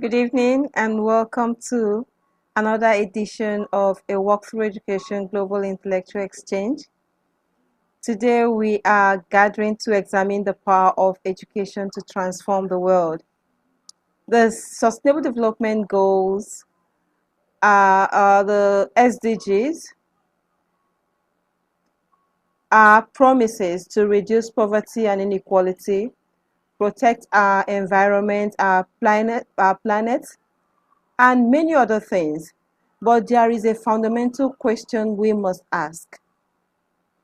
Good evening and welcome to another edition of a Walkthrough Education Global Intellectual Exchange. Today we are gathering to examine the power of education to transform the world. The Sustainable Development Goals are the SDGs, are promises to reduce poverty and inequality, protect our environment, our planet, and many other things. But there is a fundamental question we must ask.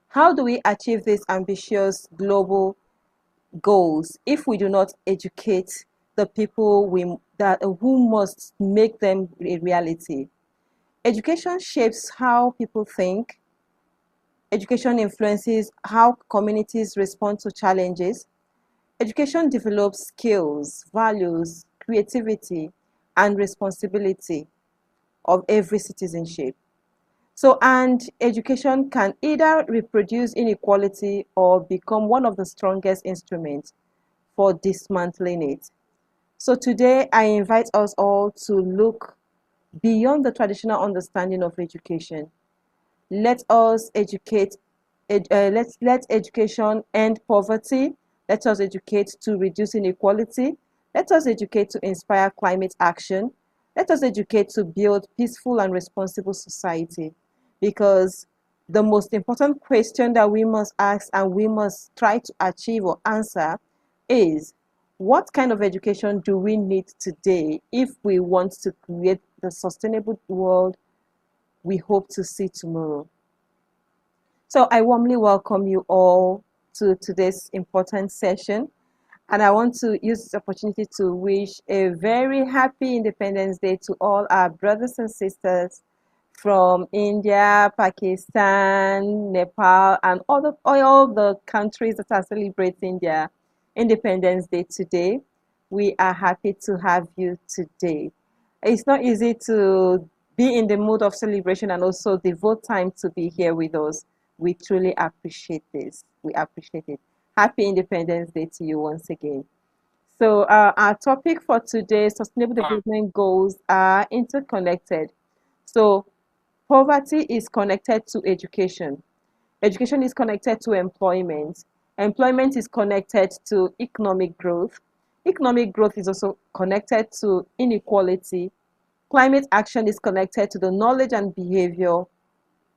How do we achieve these ambitious global goals if we do not educate the people who must make them a reality? Education shapes how people think. Education influences how communities respond to challenges. Education develops skills, values, creativity, and responsibility of every citizenship. So, and education can either reproduce inequality or become one of the strongest instruments for dismantling it. So today I invite us all to look beyond the traditional understanding of education. Let us educate, let education end poverty. Let us educate to reduce inequality. Let us educate to inspire climate action. Let us educate to build peaceful and responsible society. Because the most important question that we must ask and we must try to achieve or answer is, what kind of education do we need today if we want to create the sustainable world we hope to see tomorrow? So I warmly welcome you all to today's important session. And I want to use this opportunity to wish a very happy Independence Day to all our brothers and sisters from India, Pakistan, Nepal, and all the countries that are celebrating their Independence Day today. We are happy to have you today. It's not easy to be in the mood of celebration and also devote time to be here with us. We truly appreciate this. We appreciate it. Happy Independence Day to you once again. So our topic for today, Sustainable Development Goals, are interconnected. So poverty is connected to education. Education is connected to employment. Employment is connected to economic growth. Economic growth is also connected to inequality. Climate action is connected to the knowledge and behavior.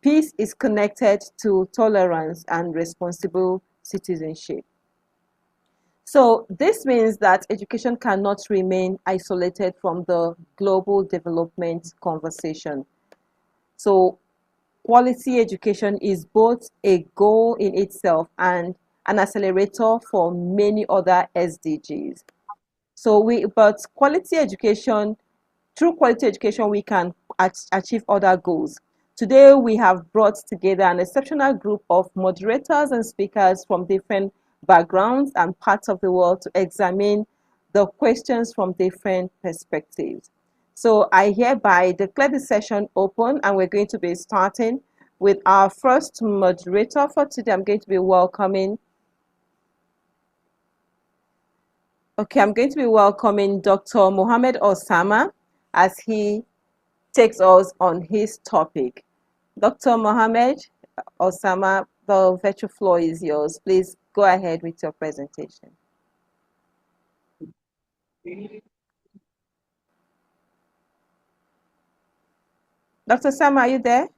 Peace is connected to tolerance and responsible citizenship. So this means that education cannot remain isolated from the global development conversation. So quality education is both a goal in itself and an accelerator for many other SDGs. But quality education, through quality education, we can achieve other goals. Today, we have brought together an exceptional group of moderators and speakers from different backgrounds and parts of the world to examine the questions from different perspectives. So I hereby declare the session open, and we're going to be starting with our first moderator for today. I'm going to be welcoming Dr. Mohammed Osama as he takes us on his topic. Dr. Mohammed Osama, the virtual floor is yours. Please go ahead with your presentation. Dr. Sam, are you there?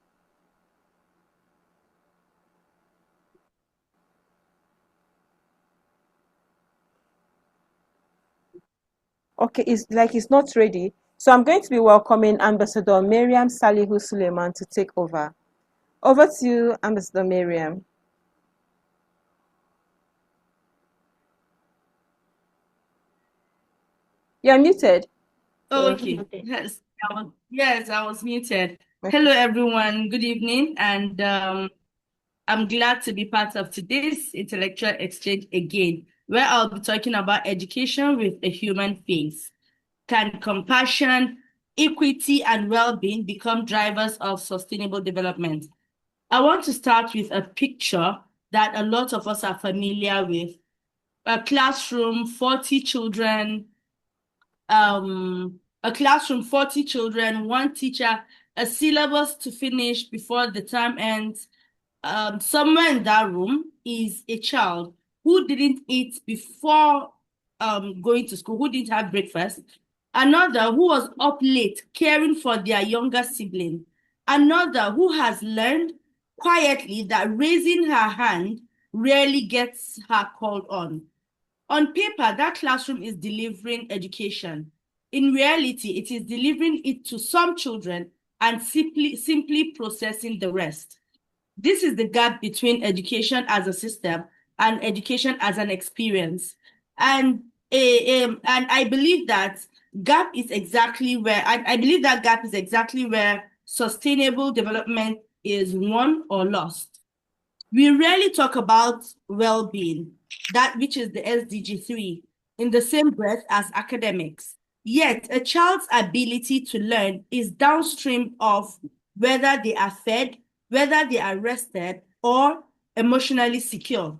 Okay, it's like it's not ready. So I'm going to be welcoming Ambassador Miriam Salihu Suleiman to take over. Over to you, Ambassador Miriam. You're muted. Okay. Yes, I was muted. Hello, everyone. Good evening, and I'm glad to be part of today's intellectual exchange again, where I'll be talking about education with a human face. Can compassion, equity, and well-being become drivers of sustainable development? I want to start with a picture that a lot of us are familiar with. A classroom, 40 children, A classroom, 40 children, one teacher, a syllabus to finish before the term ends. Somewhere in that room is a child who didn't eat before going to school, who didn't have breakfast. Another who was up late caring for their younger sibling. Another who has learned quietly that raising her hand rarely gets her called on. On paper, that classroom is delivering education. In reality, it is delivering it to some children and simply processing the rest. This is the gap between education as a system and education as an experience. And I believe that gap is exactly where I believe that gap is exactly where sustainable development is won or lost. We rarely talk about well-being, that which is the SDG 3, in the same breath as academics. Yet, a child's ability to learn is downstream of whether they are fed, whether they are rested, or emotionally secure.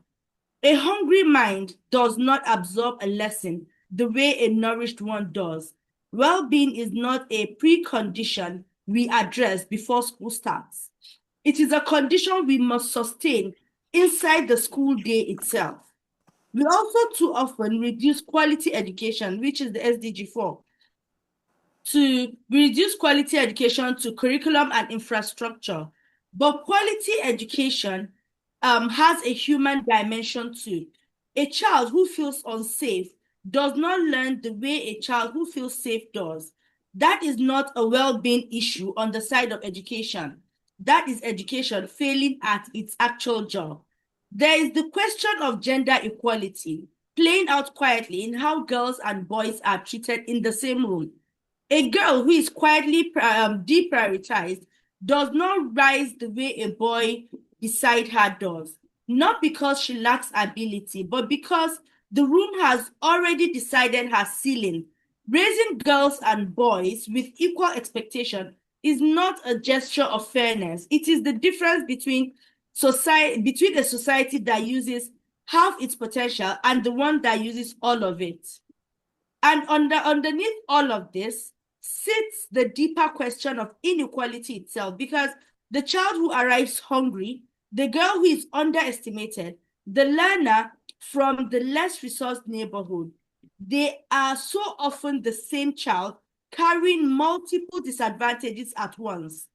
A hungry mind does not absorb a lesson the way a nourished one does. Well-being is not a precondition we address before school starts. It is a condition we must sustain inside the school day itself. We also too often reduce quality education, which is the SDG 4, to reduce quality education to curriculum and infrastructure. But quality education has a human dimension too. A child who feels unsafe does not learn the way a child who feels safe does. That is not a well-being issue on the side of education. That is education failing at its actual job. There is the question of gender equality playing out quietly in how girls and boys are treated in the same room. A girl who is quietly deprioritized does not rise the way a boy beside her does, not because she lacks ability, but because the room has already decided her ceiling. Raising girls and boys with equal expectation is not a gesture of fairness. It is the difference between a society that uses half its potential and the one that uses all of it. And underneath all of this sits the deeper question of inequality itself, because the child who arrives hungry, the girl who is underestimated, the learner from the less resourced neighborhood, they are so often the same child carrying multiple disadvantages at once.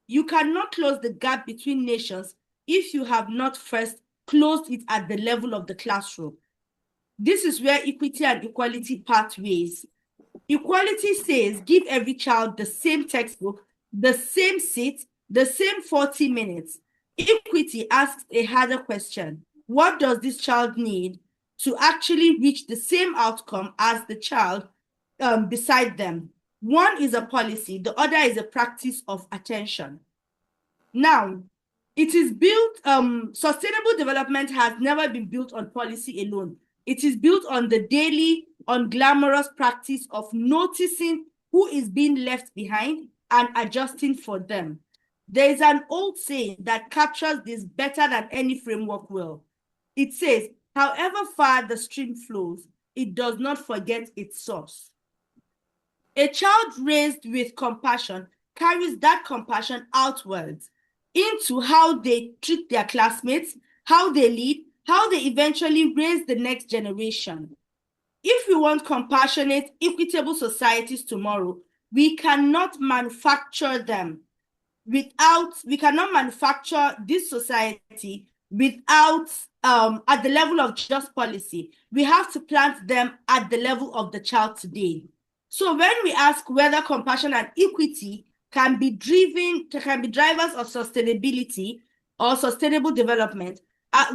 You cannot close the gap between nations if you have not first closed it at the level of the classroom. This is where equity and equality part ways. Equality says give every child the same textbook, the same seat, the same 40 minutes. Equity asks a harder question. What does this child need to actually reach the same outcome as the child beside them? One is a policy, the other is a practice of attention. Now, it is built, sustainable development has never been built on policy alone. It is built on the daily, unglamorous practice of noticing who is being left behind and adjusting for them. There is an old saying that captures this better than any framework will. It says, however far the stream flows, it does not forget its source. A child raised with compassion carries that compassion outwards into how they treat their classmates, how they lead, how they eventually raise the next generation. If we want compassionate, equitable societies tomorrow, we cannot manufacture them we cannot manufacture this society without at the level of just policy. We have to plant them at the level of the child today. So when we ask whether compassion and equity can be drivers of sustainability or sustainable development, I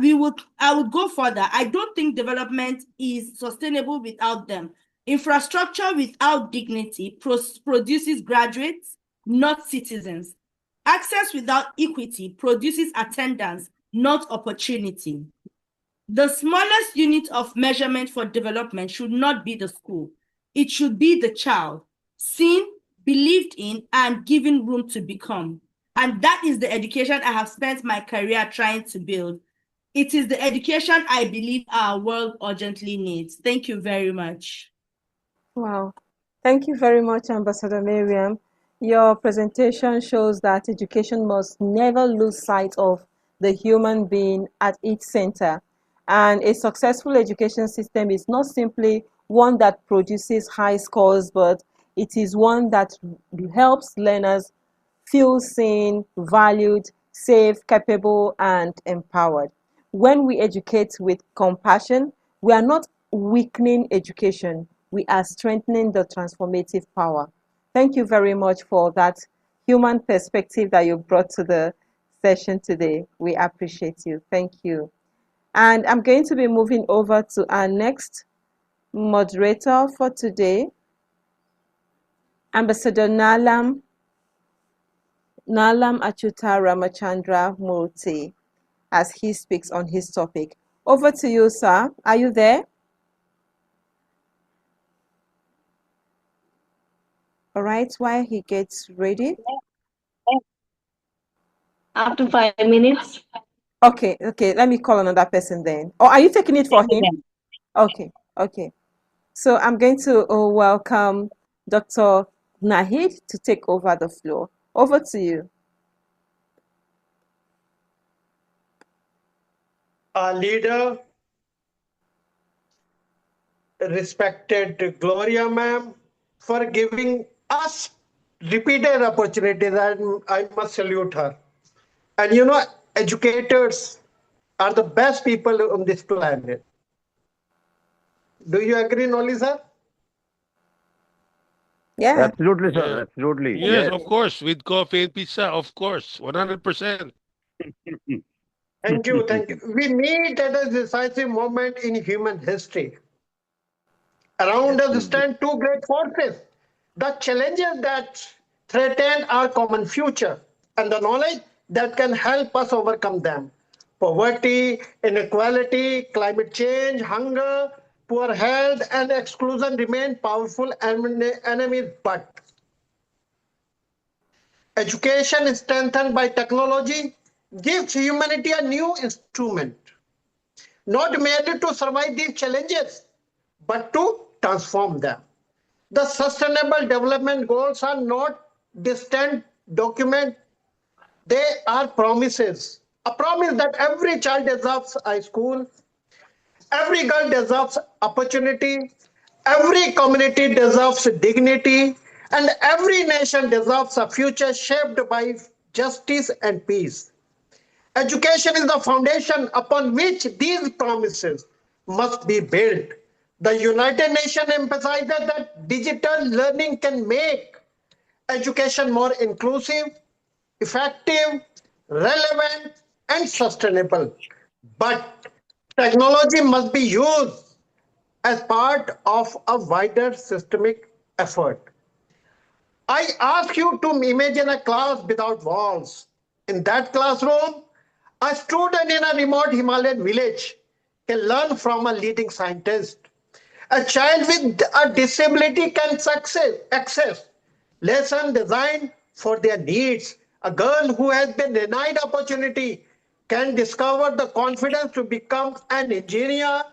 would go further. I don't think development is sustainable without them. Infrastructure without dignity produces graduates, not citizens. Access without equity produces attendance, not opportunity. The smallest unit of measurement for development should not be the school. It should be the child, seen, believed in, and given room to become. And that is the education I have spent my career trying to build. It is the education I believe our world urgently needs. Thank you very much. Wow. Thank you very much, Ambassador Miriam. Your presentation shows that education must never lose sight of the human being at its center. And a successful education system is not simply one that produces high scores, but it is one that helps learners feel seen, valued, safe, capable, and empowered. When we educate with compassion, we are not weakening education, we are strengthening the transformative power. Thank you very much for that human perspective that you brought to the session today. We appreciate you. Thank you. And I'm going to be moving over to our next moderator for today, Ambassador Nalam Achuta Ramachandra Murthy, as he speaks on his topic. Over to you, sir. Are you there? All right, while he gets ready. After 5 minutes. Okay, let me call another person then. Or are you taking it for him? Okay. So I'm going to welcome Dr. Nahid to take over the floor. Over to you. Our leader, respected Gloria ma'am, for giving us repeated opportunities, and I must salute her. And educators are the best people on this planet. Do you agree, Noli sir? Yeah. Absolutely, Yeah. sir. Absolutely. Yes, Yes. of course. With coffee and pizza, of course. 100%. Thank you, thank you. We meet at a decisive moment in human history. Around us Absolutely. stand two great forces, the challenges that threaten our common future and the knowledge that can help us overcome them. Poverty, inequality, climate change, hunger, poor health, and exclusion remain powerful enemies, but education strengthened by technology gives humanity a new instrument, not merely to survive these challenges, but to transform them. The Sustainable Development Goals are not distant documents, they are promises. A promise that every child deserves a school, every girl deserves opportunity, every community deserves dignity, and every nation deserves a future shaped by justice and peace. Education is the foundation upon which these promises must be built. The United Nations emphasizes that digital learning can make education more inclusive, effective, relevant, and sustainable. But technology must be used as part of a wider systemic effort. I ask you to imagine a class without walls. In that classroom, a student in a remote Himalayan village can learn from a leading scientist. A child with a disability can access lesson designed for their needs. A girl who has been denied opportunity can discover the confidence to become an engineer,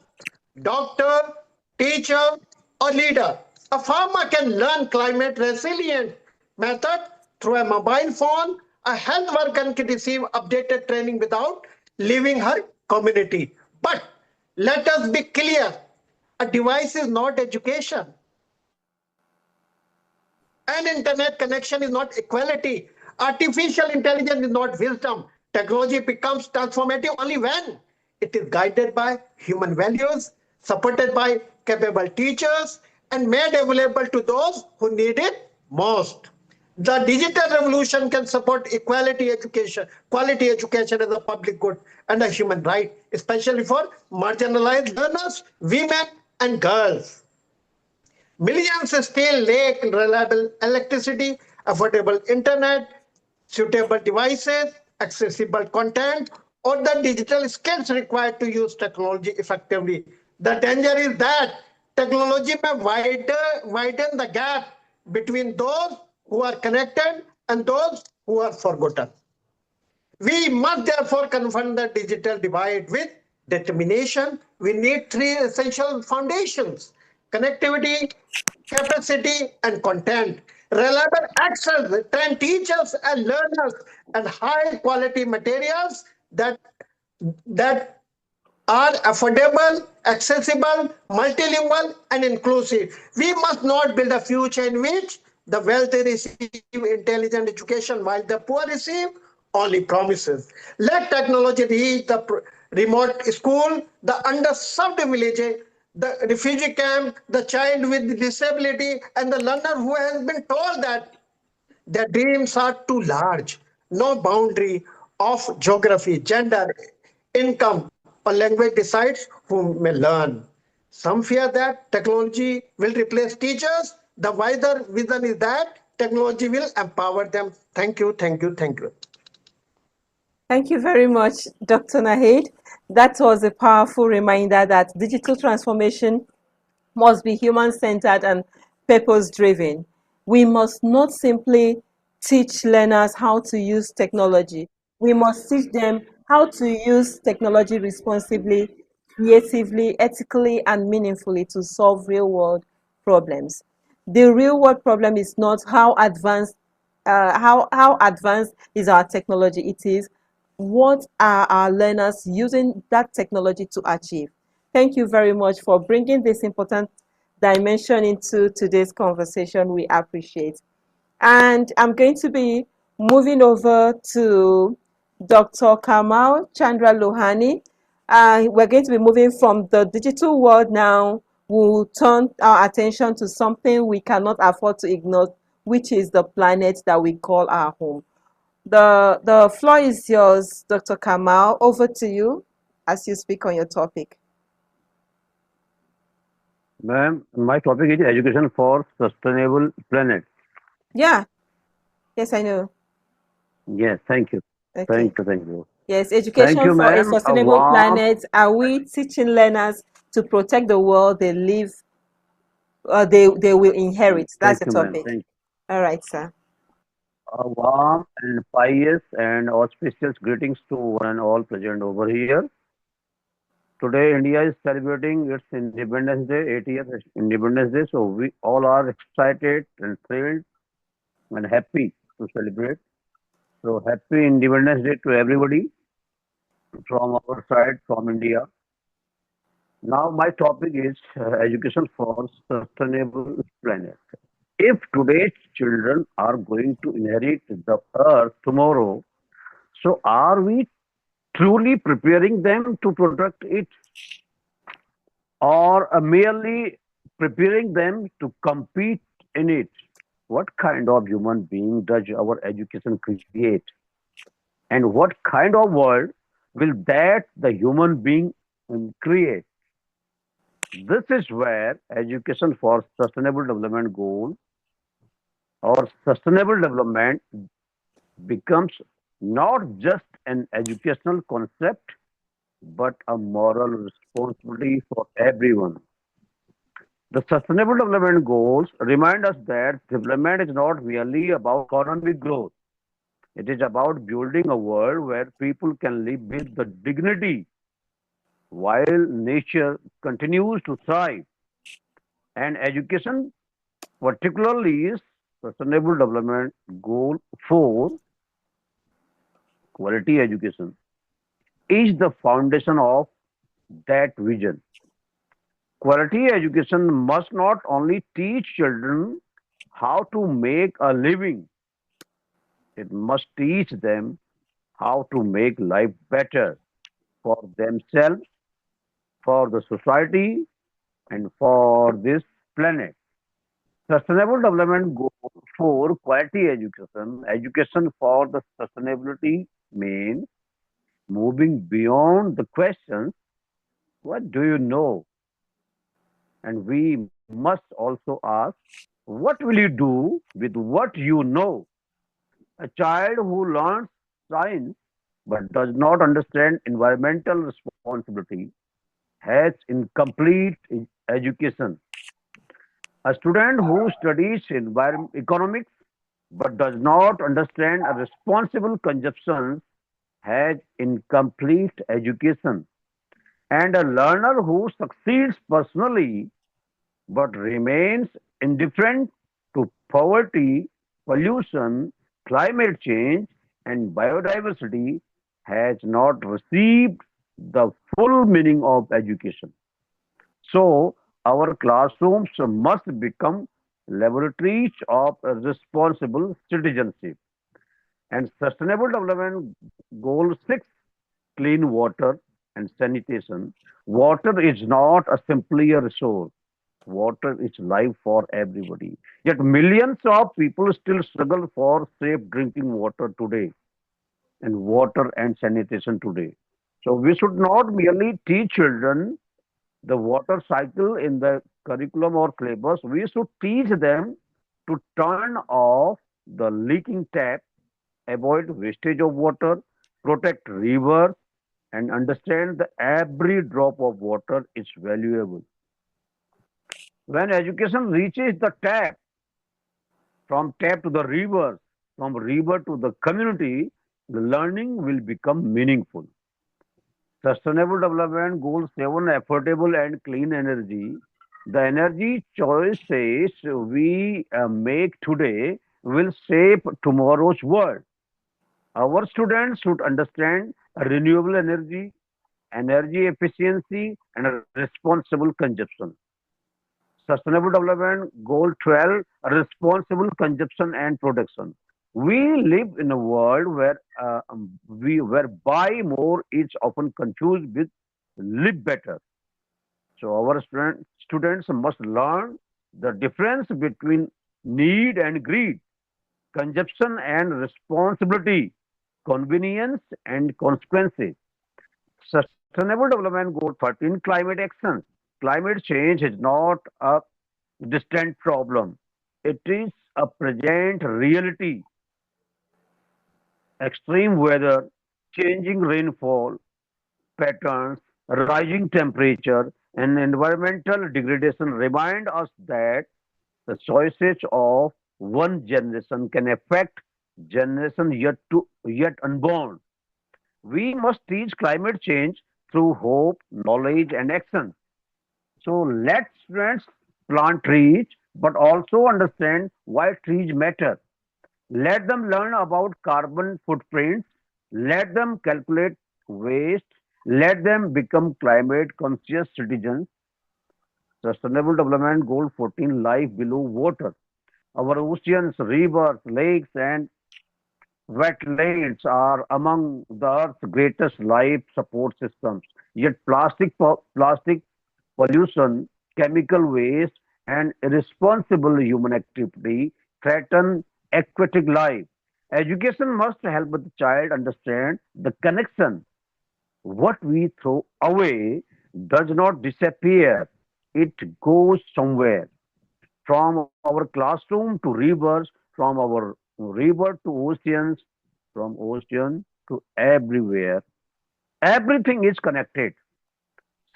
doctor, teacher, or leader. A farmer can learn climate resilient method through a mobile phone. A health worker can receive updated training without leaving her community. But let us be clear, a device is not education. An internet connection is not equality. Artificial intelligence is not wisdom. Technology becomes transformative only when it is guided by human values, supported by capable teachers, and made available to those who need it most. The digital revolution can support equality education, quality education as a public good and a human right, especially for marginalized learners, women, and girls. Millions still lack reliable electricity, affordable internet, suitable devices, accessible content, or the digital skills required to use technology effectively. The danger is that technology may widen the gap between those who are connected and those who are forgotten. We must therefore confront the digital divide with determination. We need three essential foundations: connectivity, capacity, and content. Reliable access, train teachers and learners, and high quality materials that are affordable, accessible, multilingual, and inclusive. We must not build a future in which the wealthy receive intelligent education while the poor receive only promises. Let technology reach the remote school, the underserved village, the refugee camp, the child with disability, and the learner who has been told that their dreams are too large. No boundary of geography, gender, income, or language decides who may learn. Some fear that technology will replace teachers. The wider vision is that technology will empower them. Thank you, thank you, thank you. Thank you very much, Dr. Nahid. That was a powerful reminder that digital transformation must be human-centered and purpose-driven. We must not simply teach learners how to use technology. We must teach them how to use technology responsibly, creatively, ethically, and meaningfully to solve real-world problems. The real-world problem is not how advanced is our technology. It is what are our learners using that technology to achieve. Thank you very much for bringing this important dimension into today's conversation. We appreciate. And I'm going to be moving over to Dr. Kamal Chandra Lohani. We're going to be moving from the digital world now. We'll turn our attention to something we cannot afford to ignore, which is the planet that we call our home. The floor is yours, Dr. Kamal. Over to you as you speak on your topic. Ma'am, my topic is education for sustainable planet. Yeah, yes, I know. Yes, thank you. Okay. Thank you. Yes, Thank education you, for a ma'am. A sustainable warm, planet. Are we teaching learners to protect the world they live, they will inherit? That's thank the you, ma'am. topic. Thank you. All right, sir. A warm and pious and auspicious greetings to one and all present over here. Today, India is celebrating its Independence Day, 80th Independence Day. So we all are excited and thrilled and happy to celebrate. So happy Independence Day to everybody from our side, from India. Now, my topic is education for sustainable planet. If today's children are going to inherit the earth tomorrow, so are we truly preparing them to protect it, or merely preparing them to compete in it? What kind of human being does our education create? And what kind of world will that the human being create? This is where education for sustainable development goal or sustainable development becomes not just an educational concept but a moral responsibility for everyone. The sustainable development goals remind us that development is not merely about economic growth. It is about building a world where people can live with the dignity while nature continues to thrive. And education, particularly is Sustainable Development Goal 4, quality education, is the foundation of that vision. Quality education must not only teach children how to make a living, it must teach them how to make life better for themselves, for the society, and for this planet. Sustainable Development Goal 4, quality education, education for the sustainability means moving beyond the questions, what do you know? And we must also ask, what will you do with what you know? A child who learns science but does not understand environmental responsibility has incomplete education. A student who studies economics but does not understand a responsible consumption has incomplete education. And a learner who succeeds personally but remains indifferent to poverty, pollution, climate change, and biodiversity has not received the full meaning of education. So, our classrooms must become laboratories of responsible citizenship. And Sustainable Development Goal 6, clean water and sanitation. Water is not a simply a resource. Water is life for everybody. Yet millions of people still struggle for safe drinking water today and water and sanitation today. So we should not merely teach children the water cycle in the curriculum or syllabus. We should teach them to turn off the leaking tap, avoid wastage of water, protect rivers, and understand that every drop of water is valuable. When education reaches the tap, from tap to the river, from river to the community, the learning will become meaningful. Sustainable Development Goal 7, affordable and clean energy. The energy choices we make today will shape tomorrow's world. Our students should understand renewable energy, energy efficiency, and responsible consumption. Sustainable Development Goal 12, responsible consumption and production. We live in a world where where buy more is often confused with live better. So our students must learn the difference between need and greed, consumption and responsibility, convenience and consequences. Sustainable Development Goal 13, climate action. Climate change is not a distant problem. It is a present reality. Extreme weather, changing rainfall patterns, rising temperature, and environmental degradation remind us that the choices of one generation can affect generation yet unborn. We must teach climate change through hope, knowledge, and action. So let students plant trees, but also understand why trees matter. Let them learn about carbon footprints. Let them calculate waste. Let them become climate conscious citizens. Sustainable Development Goal 14, life below water. Our oceans, rivers, lakes, and wetlands are among the Earth's greatest life support systems. Yet plastic pollution, chemical waste, and irresponsible human activity threaten aquatic life. Education must help the child understand the connection. What we throw away does not disappear, it goes somewhere. From our classroom to rivers, from our river to oceans, from ocean to everywhere. Everything is connected.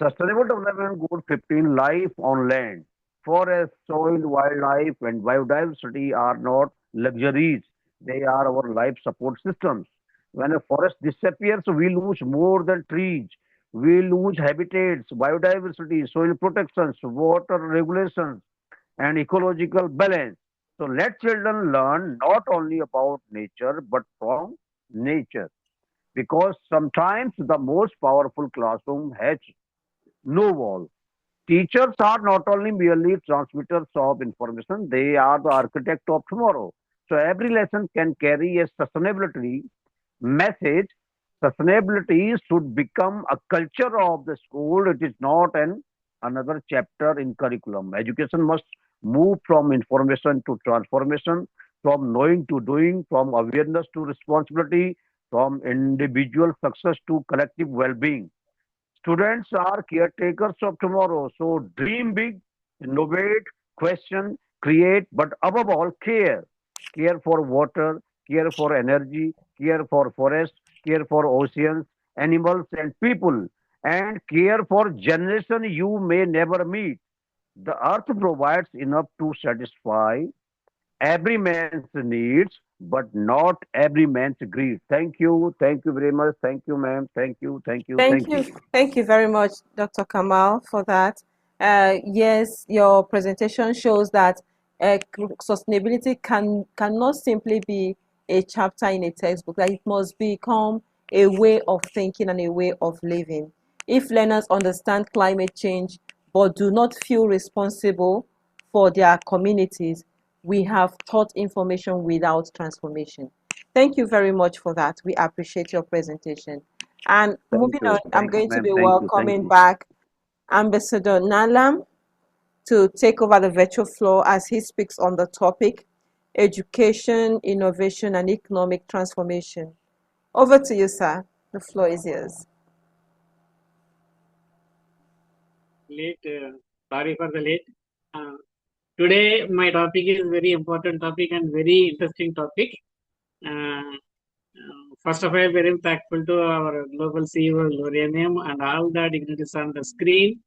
Sustainable Development Goal 15, life on land. Forest, soil, wildlife, and biodiversity are not luxuries. They are our life support systems. When a forest disappears, we lose more than trees. We lose habitats, biodiversity, soil protections, water regulations, and ecological balance. So let children learn not only about nature but from nature, because sometimes the most powerful classroom has no wall. Teachers are not only merely transmitters of information, they are the architect of tomorrow. So every lesson can carry a sustainability message. Sustainability should become a culture of the school. It is not an another chapter in curriculum. Education must move from information to transformation, from knowing to doing, from awareness to responsibility, from individual success to collective well-being. Students are caretakers of tomorrow. So dream big, innovate, question, create, but above all, care. Care for water, care for energy, care for forests, care for oceans, animals, and people, and care for generation you may never meet. The earth provides enough to satisfy every man's needs, but not every man's greed. Thank you. Thank you very much. Thank you, ma'am. Thank you. Thank you. Thank Thank you. you. Thank you very much, Dr. Kamal, for that. Yes, your presentation shows that sustainability cannot simply be a chapter in a textbook, that it must become a way of thinking and a way of living. If learners understand climate change but do not feel responsible for their communities, we have taught information without transformation. Thank you very much for that. We appreciate your presentation. And Thank moving on, you. I'm Thank you, going to ma'am. be Thank you. Thank welcoming you. back Ambassador Nalam to take over the virtual floor as he speaks on the topic education, innovation, and economic transformation. Over to you, sir. The floor is yours. Sorry for the late. Uh, Today, my topic is very important topic and very interesting topic. First of all, very thankful to our global CEO, Lorenium, and all the dignitaries on the screen.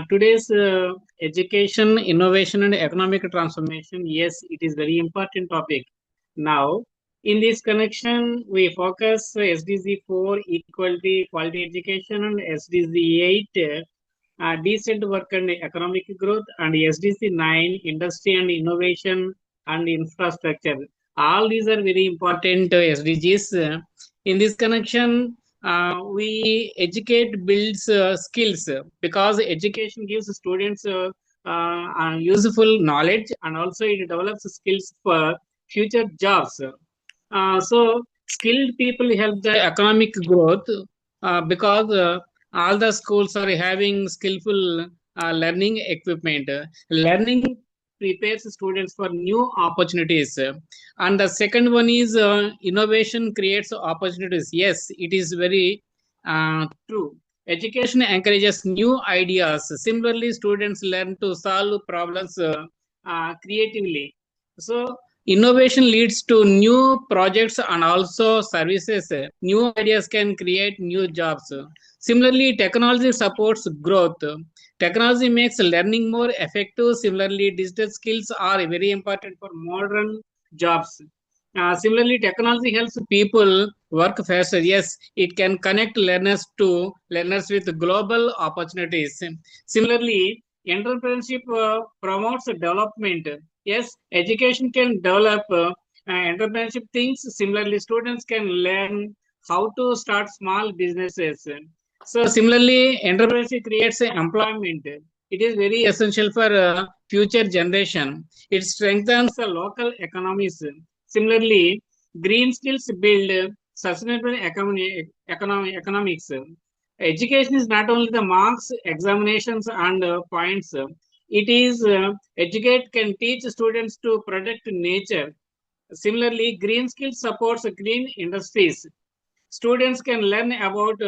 Today's education, innovation, and economic transformation, yes, it is very important topic. Now, in this connection, we focus SDG 4, equality, quality education, and SDG 8, decent work and economic growth, and SDC 9, industry and innovation and infrastructure. All these are very important SDGs. In this connection, we educate builds skills because education gives students useful knowledge and also it develops skills for future jobs. So skilled people help the economic growth because all the schools are having skillful learning equipment. Learning prepares students for new opportunities. And the second one is innovation creates opportunities. Yes, it is very true. Education encourages new ideas. Similarly, students learn to solve problems creatively. So innovation leads to new projects and also services. New ideas can create new jobs. Similarly, technology supports growth. Technology makes learning more effective. Similarly, digital skills are very important for modern jobs. Similarly, technology helps people work faster. Yes, it can connect learners with global opportunities. Similarly, entrepreneurship promotes development. Yes, education can develop entrepreneurship things. Similarly, students can learn how to start small businesses. So, similarly, entrepreneurship creates employment. It is very essential for future generation. It strengthens the local economies. Similarly, green skills build sustainable economics. Education is not only the marks, examinations, and points. It is educate can teach students to protect nature. Similarly, green skills supports green industries. Students can learn about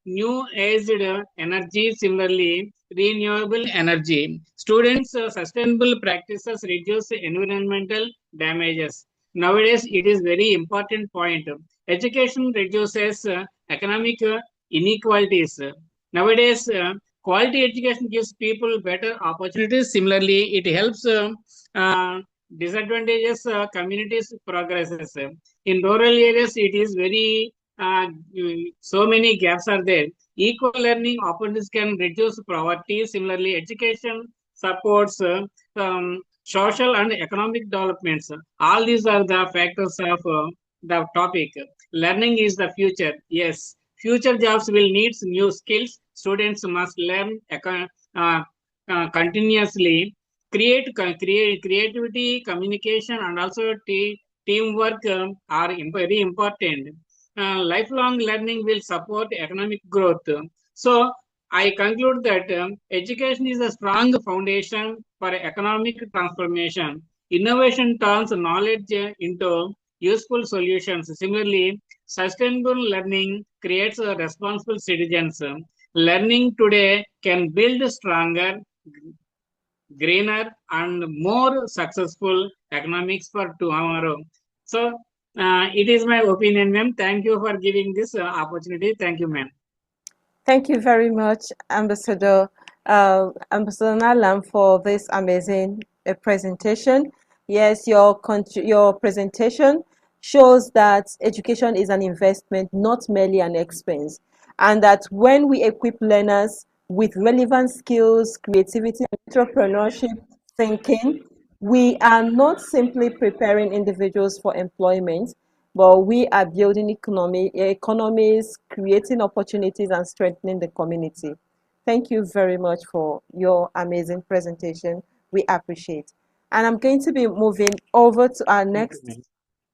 new aged energy, similarly renewable energy. Students sustainable practices reduce environmental damages. Nowadays, it is very important point. Education reduces economic inequalities. Nowadays, quality education gives people better opportunities. Similarly, it helps uh, disadvantages communities progresses. In rural areas, it is very so many gaps are there. Equal learning opportunities can reduce poverty. Similarly, education supports social and economic developments. All these are the factors of the topic. Learning is the future. Yes, future jobs will need new skills. Students must learn continuously. Creativity, communication, and also teamwork are very important. Lifelong learning will support economic growth. So, I conclude that education is a strong foundation for economic transformation. Innovation turns knowledge into useful solutions. Similarly, sustainable learning creates responsible citizens. Learning today can build stronger, greener, and more successful economics for tomorrow. So, it is my opinion, ma'am. Thank you for giving this opportunity. Thank you, ma'am. Thank you very much, Ambassador Nalam, for this amazing presentation. Yes, your presentation shows that education is an investment, not merely an expense, and that when we equip learners with relevant skills, creativity, and entrepreneurship thinking, we are not simply preparing individuals for employment, but we are building economies, creating opportunities, and strengthening the community. Thank you very much for your amazing presentation. We appreciate. And I'm going to be moving over to our next,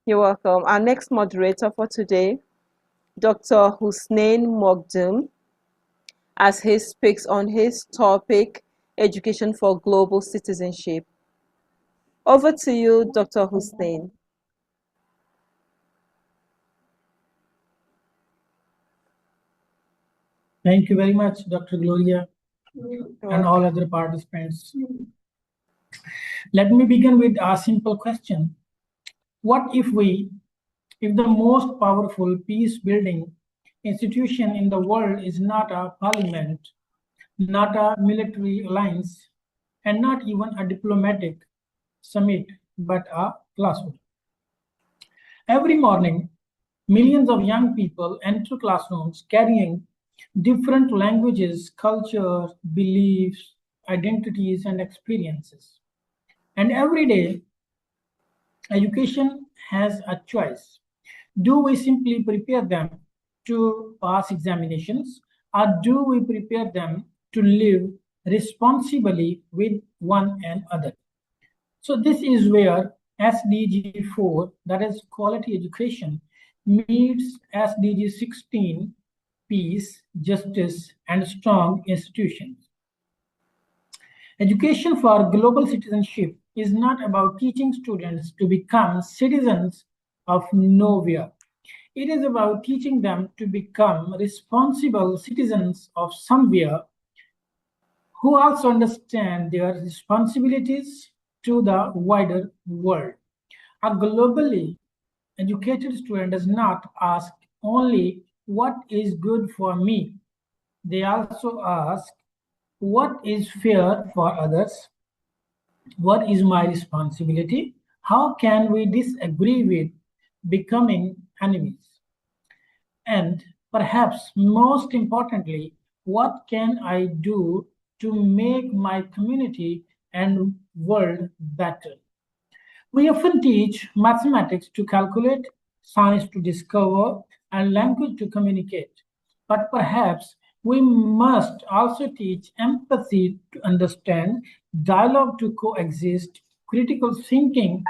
you're welcome, our next moderator for today, Dr. Hussein Mogdum, as he speaks on his topic, Education for Global Citizenship. Over to you, Dr. Hussein. Thank you very much, Dr. Gloria, and all other participants. Let me begin with a simple question. What if the most powerful peace-building institution in the world is not a parliament, not a military alliance, and not even a diplomatic summit, but a classroom? Every morning, millions of young people enter classrooms carrying different languages, cultures, beliefs, identities, and experiences. And every day, education has a choice. Do we simply prepare them to pass examinations, or do we prepare them to live responsibly with one another? So this is where SDG 4, that is quality education, meets SDG 16, peace, justice, and strong institutions. Education for global citizenship is not about teaching students to become citizens of nowhere. It is about teaching them to become responsible citizens of somewhere who also understand their responsibilities to the wider world. A globally educated student does not ask only what is good for me. They also ask what is fair for others, what is my responsibility, how can we disagree with becoming enemies, and perhaps most importantly, what can I do to make my community and world better? We often teach mathematics to calculate, science to discover, and language to communicate. But perhaps we must also teach empathy to understand, dialogue to coexist, critical thinking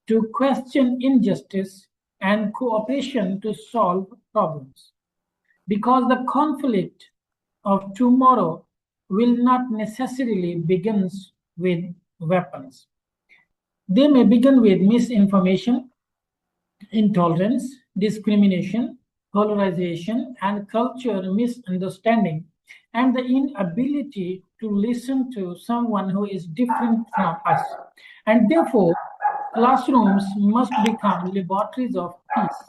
to question injustice, and cooperation to solve problems. Because the conflict of tomorrow will not necessarily begin with weapons. They may begin with misinformation, intolerance, discrimination, polarization, and cultural misunderstanding, and the inability to listen to someone who is different from us. And therefore, classrooms must become laboratories of peace.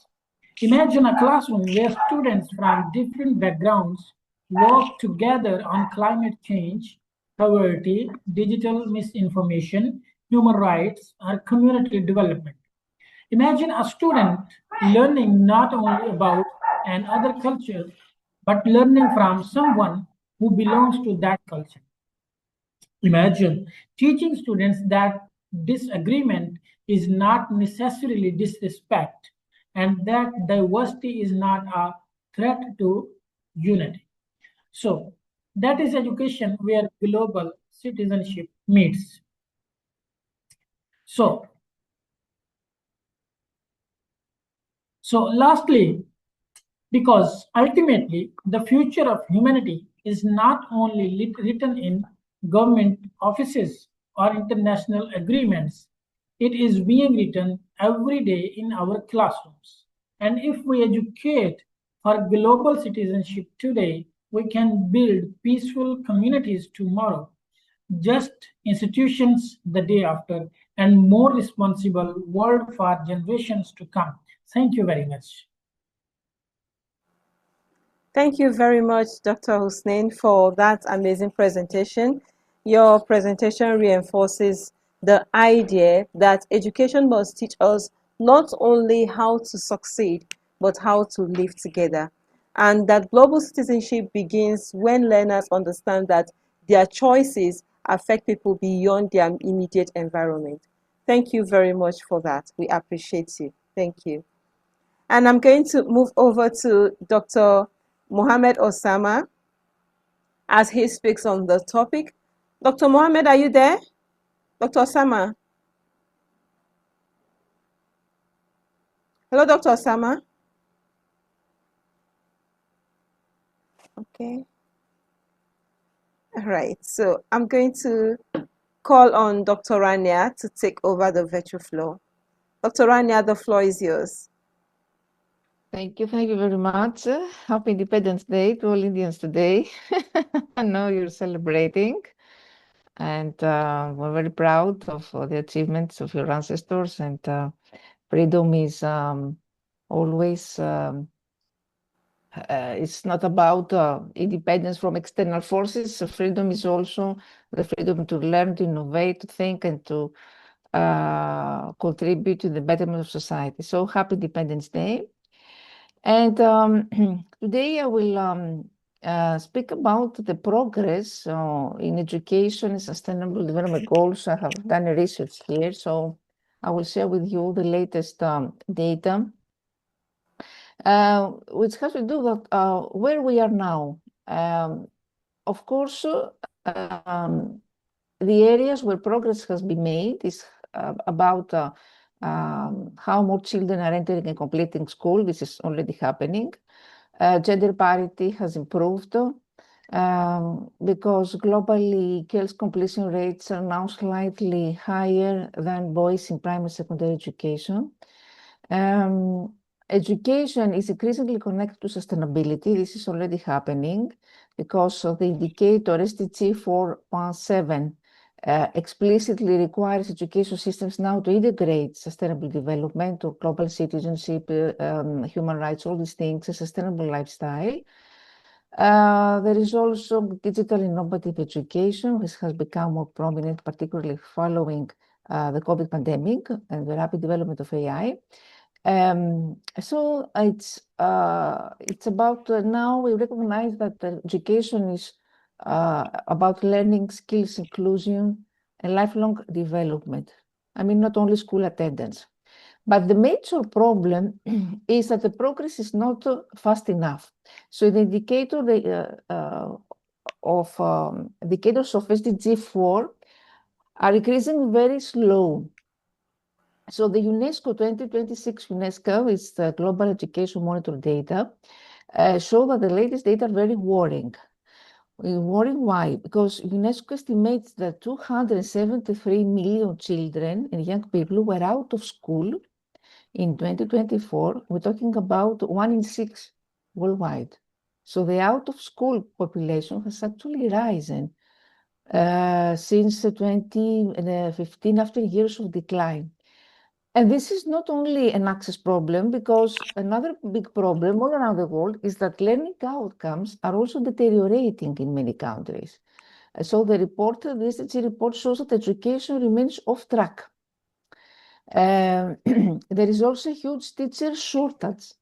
Imagine a classroom where students from different backgrounds work together on climate change, poverty, digital misinformation, human rights, or community development. Imagine a student learning not only about another culture, but learning from someone who belongs to that culture. Imagine teaching students that disagreement is not necessarily disrespect and that diversity is not a threat to unity. So, that is education where global citizenship meets. So lastly, because ultimately the future of humanity is not only written in government offices or international agreements, it is being written every day in our classrooms. And if we educate for global citizenship today, we can build peaceful communities tomorrow, just institutions the day after, and more responsible world for generations to come. Thank you very much. Thank you very much, Dr. Hussein, for that amazing presentation. Your presentation reinforces the idea that education must teach us not only how to succeed, but how to live together. and that global citizenship begins when learners understand that their choices affect people beyond their immediate environment. Thank you very much for that. We appreciate you. Thank you. And I'm going to move over to Dr. Mohammed Osama as he speaks on the topic. Dr. Mohammed, are you there? Dr. Osama? Hello, Dr. Osama? Okay. All right. So I'm going to call on Dr. Rania to take over the virtual floor. Dr. Rania, the floor is yours. Thank you very much. Happy Independence Day to all Indians today. I know you're celebrating, and we're very proud of the achievements of your ancestors. And freedom is always, it's not about independence from external forces. So freedom is also the freedom to learn, to innovate, to think, and to contribute to the betterment of society. So happy Independence Day. And today I will speak about the progress in education and sustainable development goals. I have done a research here, so I will share with you the latest data, which has to do with where we are now. Of course, the areas where progress has been made is about how more children are entering and completing school. This is already happening. Gender parity has improved because globally girls' completion rates are now slightly higher than boys in primary and secondary education. Education is increasingly connected to sustainability. This is already happening because of the indicator SDG 4.7 explicitly requires education systems now to integrate sustainable development or global citizenship, human rights, all these things, a sustainable lifestyle. There is also digital innovative education, which has become more prominent, particularly following the COVID pandemic and the rapid development of AI. So it's about now we recognize that education is about learning, skills, inclusion, and lifelong development. I mean, not only school attendance. But the major problem is that the progress is not fast enough. So the indicator indicators of SDG 4 are increasing very slow. So the UNESCO 2026 UNESCO is the Global Education Monitor data show that the latest data are very worrying. Worrying why? Because UNESCO estimates that 273 million children and young people were out of school in 2024. We're talking about 1 in 6 worldwide. So the out of school population has actually risen since 2015 after years of decline. And this is not only an access problem, because another big problem all around the world is that learning outcomes are also deteriorating in many countries. So the report, the SDG report, shows that education remains off track. There is also a huge teacher shortage.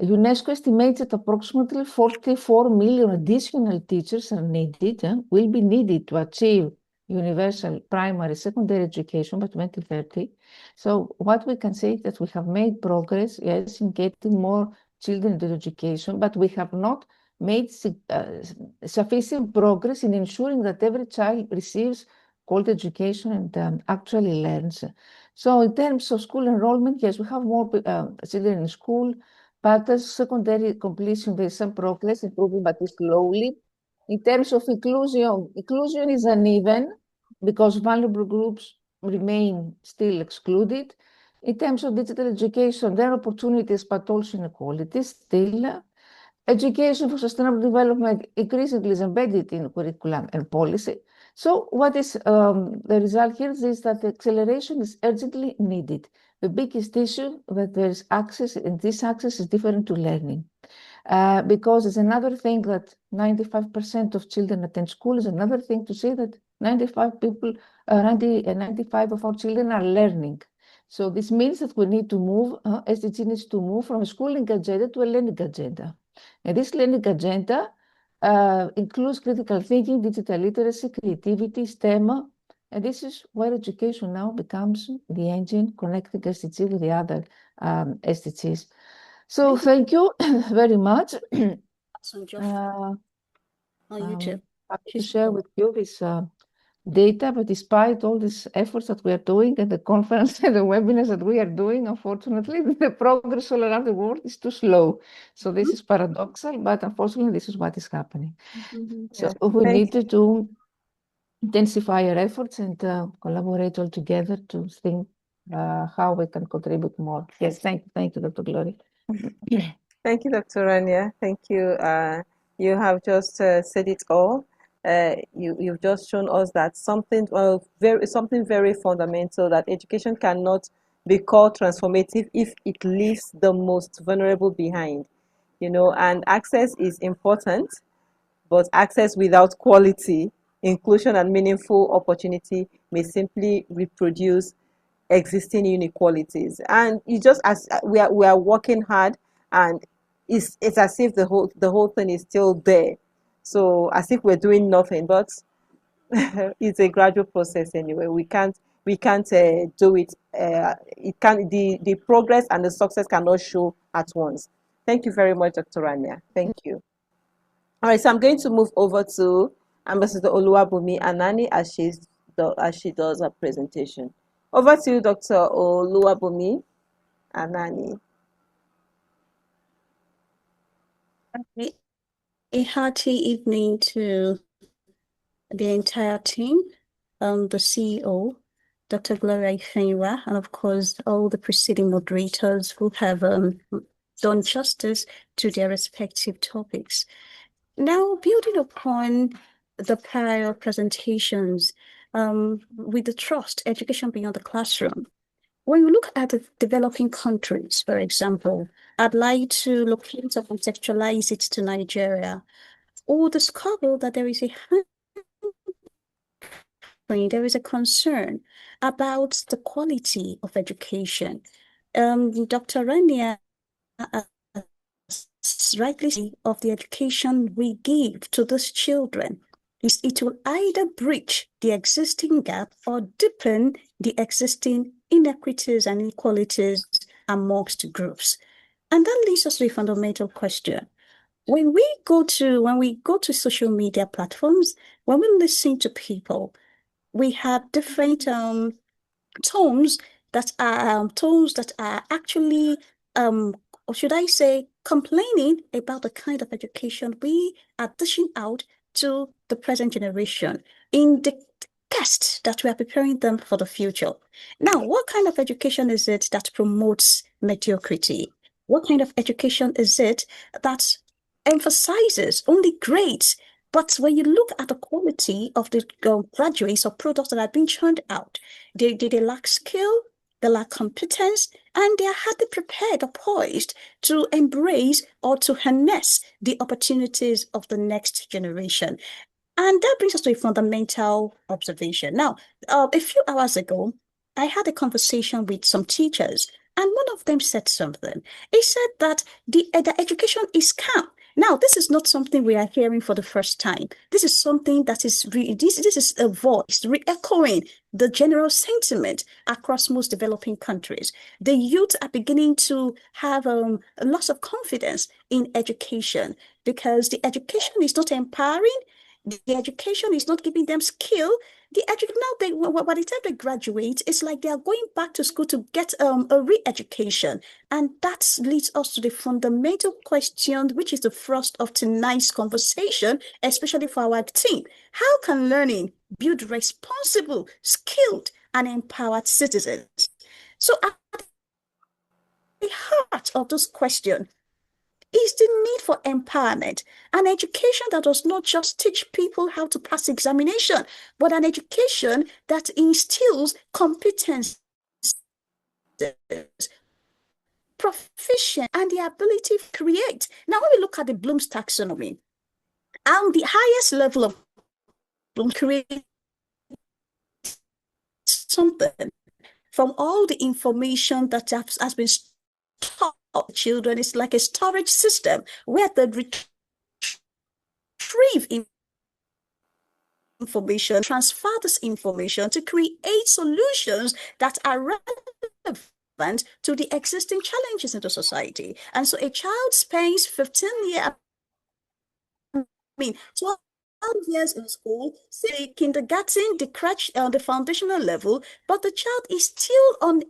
UNESCO estimates that approximately 44 million additional teachers are needed, will be needed to achieve universal primary, secondary education by 2030. So what we can say is that we have made progress, yes, in getting more children into education, but we have not made sufficient progress in ensuring that every child receives quality education and actually learns. So in terms of school enrollment, yes, we have more children in school, but as secondary completion, there is some progress improving, but slowly. In terms of inclusion is uneven because vulnerable groups remain still excluded. In terms of digital education, there are opportunities, but also inequalities still. Education for sustainable development increasingly is embedded in curriculum and policy. So what is the result here is that acceleration is urgently needed. The biggest issue that there is access, and this access is different to learning. Because it's another thing that 95% of children attend school, is another thing to say that 95 of our children are learning. So this means that we need to move, SDG needs to move from a schooling agenda to a learning agenda. And this learning agenda includes critical thinking, digital literacy, creativity, STEM, and this is where education now becomes the engine connecting SDG with the other SDGs. So thank you very much. On YouTube. Happy to share with you this data, but despite all these efforts that we are doing and the conference and the webinars that we are doing, unfortunately, the progress all around the world is too slow. So this is paradoxal, but unfortunately, this is what is happening. So we need to intensify our efforts and collaborate all together to think how we can contribute more. Yes, thank you, Dr. Glory. Thank you, Dr. Rania. Thank you. You have just said it all. You've just shown us that something very fundamental, that education cannot be called transformative if it leaves the most vulnerable behind. And access is important, but access without quality, inclusion, and meaningful opportunity may simply reproduce existing inequalities. And it's just as we are working hard, and it's as if the whole thing is still there. So as if we're doing nothing, but it's a gradual process anyway. We can't do it. It can the progress and the success cannot show at once. Thank you very much, Dr. Rania. Thank you. All right, so I'm going to move over to Ambassador Oluwabumi Anani as she does her presentation. Over to you, Dr. Oluwabumi Anani. A hearty evening to the entire team, the CEO, Dr. Gloria Ifenwa, and of course, all the preceding moderators who have done justice to their respective topics. Now, building upon the prior presentations, with the trust, education beyond the classroom, when you look at the developing countries, for example, I'd like to locate or contextualize it to Nigeria, or discover that there is a concern about the quality of education. Dr. Rania rightly said of the education we give to these children is it will either bridge the existing gap or deepen the existing inequities and inequalities amongst groups. And that leads us to a fundamental question. When we go to social media platforms, when we listen to people, we have different tones that are actually or should I say complaining about the kind of education we are dishing out to the present generation in the test that we are preparing them for the future. Now, what kind of education is it that promotes mediocrity? What kind of education is it that emphasizes only grades? But when you look at the quality of the graduates or products that are being churned out, they lack skill, they lack competence, and they are hardly prepared or poised to embrace or to harness the opportunities of the next generation. And that brings us to a fundamental observation. Now, a few hours ago, I had a conversation with some teachers, and one of them said something. He said that the education is scam. Now, this is not something we are hearing for the first time. This is something that is this is a voice re-echoing the general sentiment across most developing countries. The youth are beginning to have a loss of confidence in education because the education is not empowering. The education is not giving them skill. By the time they graduate, it's like they are going back to school to get a re-education. And that leads us to the fundamental question, which is the thrust of tonight's conversation, especially for our team. How can learning build responsible, skilled, and empowered citizens? So at the heart of this question is the need for empowerment, an education that does not just teach people how to pass examination, but an education that instills competence, proficiency, and the ability to create. Now, when we look at the Bloom's taxonomy, the highest level of Bloom create something from all the information that has been stored children is like a storage system where they retrieve information, transfer this information to create solutions that are relevant to the existing challenges in the society. And so a child spends 15 years, 12 years in school, say kindergarten, the crèche, the foundational level, but the child is still unable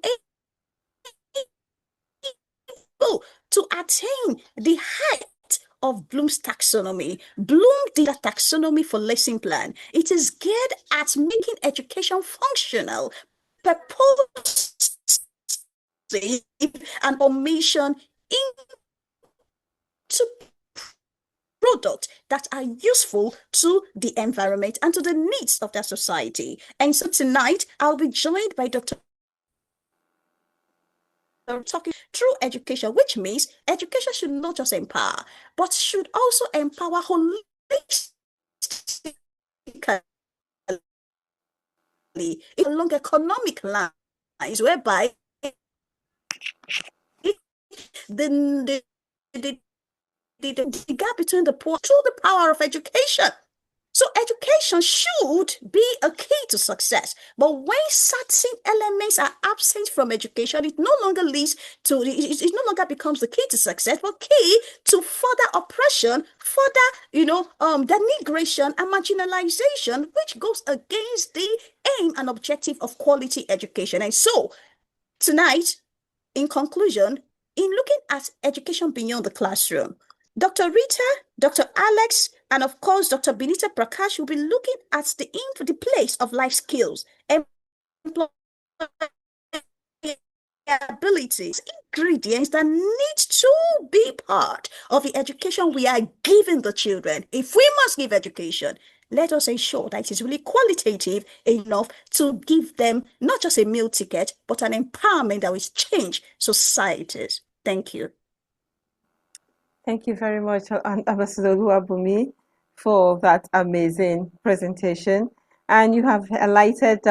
to attain the height of Bloom's taxonomy. Bloom did a taxonomy for lesson plan. It is geared at making education functional, purposive, and formation into products that are useful to the environment and to the needs of their society. And so tonight, I'll be joined by Dr. talking through education, which means education should not just empower, but should also empower holistically along economic lines, whereby the gap between the poor through the power of education. So education should be a key to success. But when certain elements are absent from education, it no longer leads to, it no longer becomes the key to success, but key to further oppression, further, denigration and marginalization, which goes against the aim and objective of quality education. And so tonight, in conclusion, in looking at education beyond the classroom, Dr. Rita, Dr. Alex, and of course, Dr. Benita Prakash will be looking at the place of life skills, abilities, ingredients that need to be part of the education we are giving the children. If we must give education, let us ensure that it is really qualitative enough to give them not just a meal ticket, but an empowerment that will change societies. Thank you. Thank you very much, Ambassador Luabumi, for that amazing presentation. And you have highlighted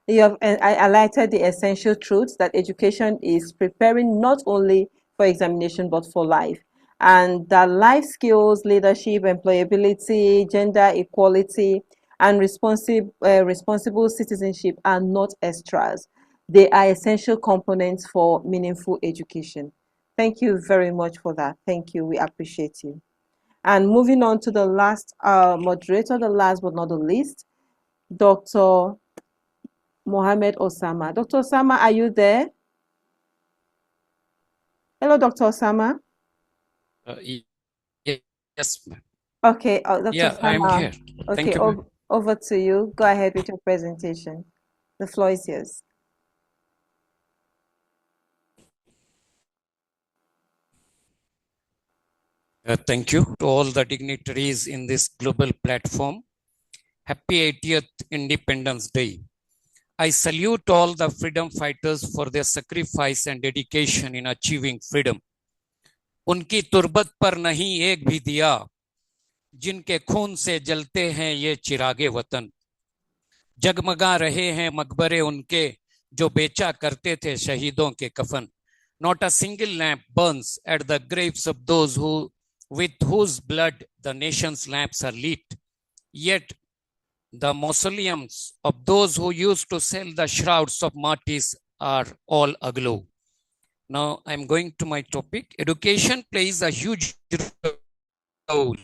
the essential truths that education is preparing not only for examination, but for life. And that life skills, leadership, employability, gender equality, and responsible citizenship are not extras. They are essential components for meaningful education. Thank you very much for that. Thank you. We appreciate you. And moving on to the last moderator, the last but not the least, Dr. Mohammed Osama. Dr. Osama, are you there? Hello, Dr. Osama. Yes, ma'am. Okay, Dr. Yeah, Osama. I'm here. Okay, Thank you. over to you. Go ahead with your presentation. The floor is yours. Thank you to all the dignitaries in this global platform. Happy 80th Independence Day. I salute all the freedom fighters for their sacrifice and dedication in achieving freedom. उनकी तुर्बत पर नहीं एक भी दिया, जिनके खून से जलते हैं ये चिरागे वतन. जगमगा रहे हैं मकबरे उनके जो बेचा करते थे शहीदों के कफन. Not a single lamp burns at the graves of those with whose blood the nation's lamps are lit. Yet the mausoleums of those who used to sell the shrouds of martyrs are all aglow. Now I'm going to my topic. Education plays a huge role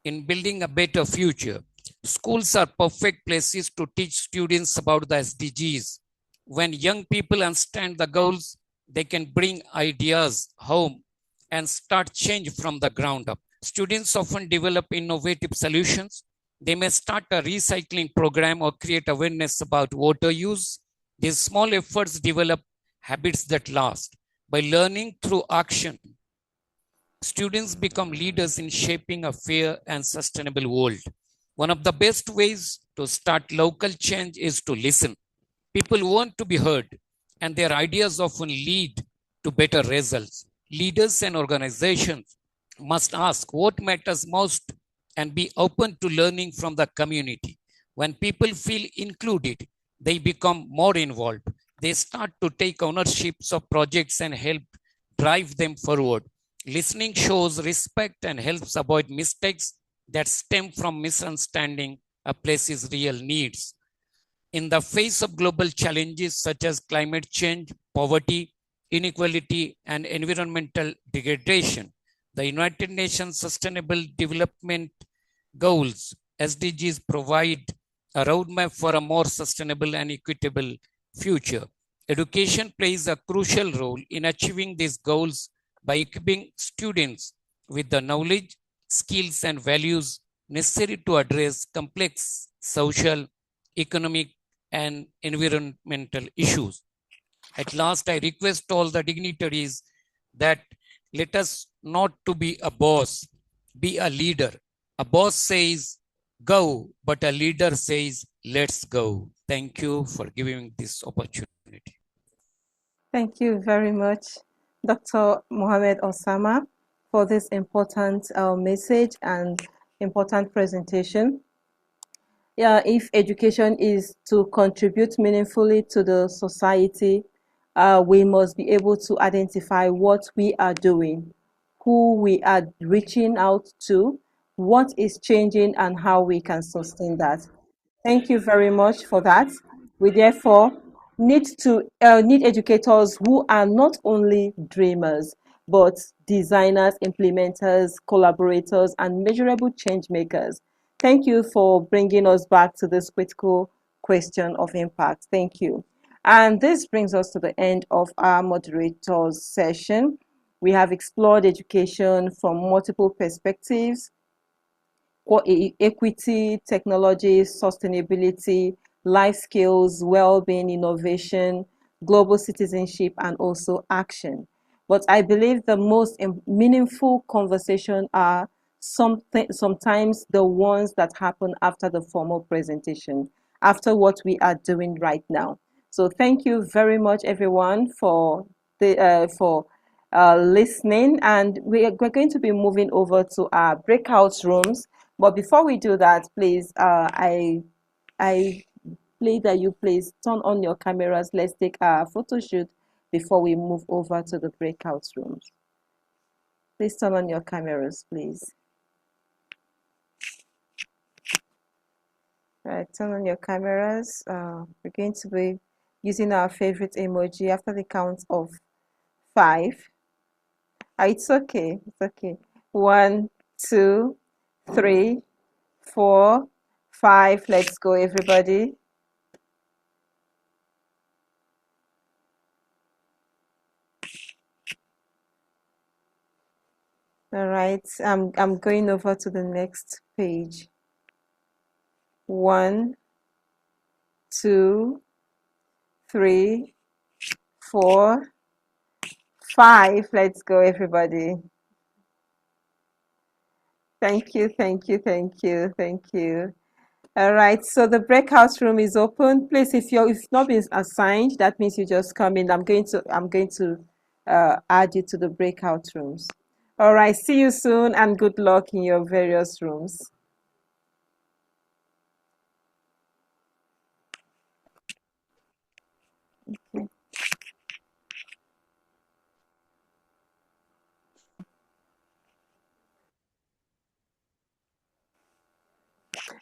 in building a better future. Schools are perfect places to teach students about the SDGs. When young people understand the goals, they can bring ideas home and start change from the ground up. Students often develop innovative solutions. They may start a recycling program or create awareness about water use. These small efforts develop habits that last. By learning through action, students become leaders in shaping a fair and sustainable world. One of the best ways to start local change is to listen. People want to be heard, and their ideas often lead to better results. Leaders and organizations must ask what matters most and be open to learning from the community. When people feel included, they become more involved. They start to take ownerships of projects and help drive them forward. Listening shows respect and helps avoid mistakes that stem from misunderstanding a place's real needs. In the face of global challenges such as climate change, poverty, inequality, and environmental degradation, the United Nations Sustainable Development Goals, SDGs, provide a roadmap for a more sustainable and equitable future. Education plays a crucial role in achieving these goals by equipping students with the knowledge, skills, and values necessary to address complex social, economic, and environmental issues. At last, I request all the dignitaries that let us not to be a boss, be a leader. A boss says, go, but a leader says, let's go. Thank you for giving this opportunity. Thank you very much, Dr. Mohammed Osama, for this important message and important presentation. Yeah, if education is to contribute meaningfully to the society, we must be able to identify what we are doing, who we are reaching out to, what is changing, and how we can sustain that. Thank you very much for that. We therefore need educators who are not only dreamers, but designers, implementers, collaborators, and measurable change makers. Thank you for bringing us back to this critical question of impact. Thank you. And this brings us to the end of our moderators session. We have explored education from multiple perspectives: equity, technology, sustainability, life skills, well-being, innovation, global citizenship, and also action. But I believe the most meaningful conversation are sometimes the ones that happen after the formal presentation, after what we are doing right now. So thank you very much, everyone, for listening. And we're going to be moving over to our breakout rooms. But before we do that, please, I plead that you please turn on your cameras. Let's take a photo shoot before we move over to the breakout rooms. Please turn on your cameras, please. All right, turn on your cameras. We're going to be using our favorite emoji after the count of 5. It's okay. It's okay. 1, 2, 3, 4, 5. Let's go, everybody. All right, I'm going over to the next page. 1, 2, 3, 4, 5. Let's go, everybody. Thank you, thank you, thank you, thank you. All right, so the breakout room is open. Please, if you've not been assigned, that means you just come in. I'm going to add you to the breakout rooms. All right, see you soon and good luck in your various rooms. Okay.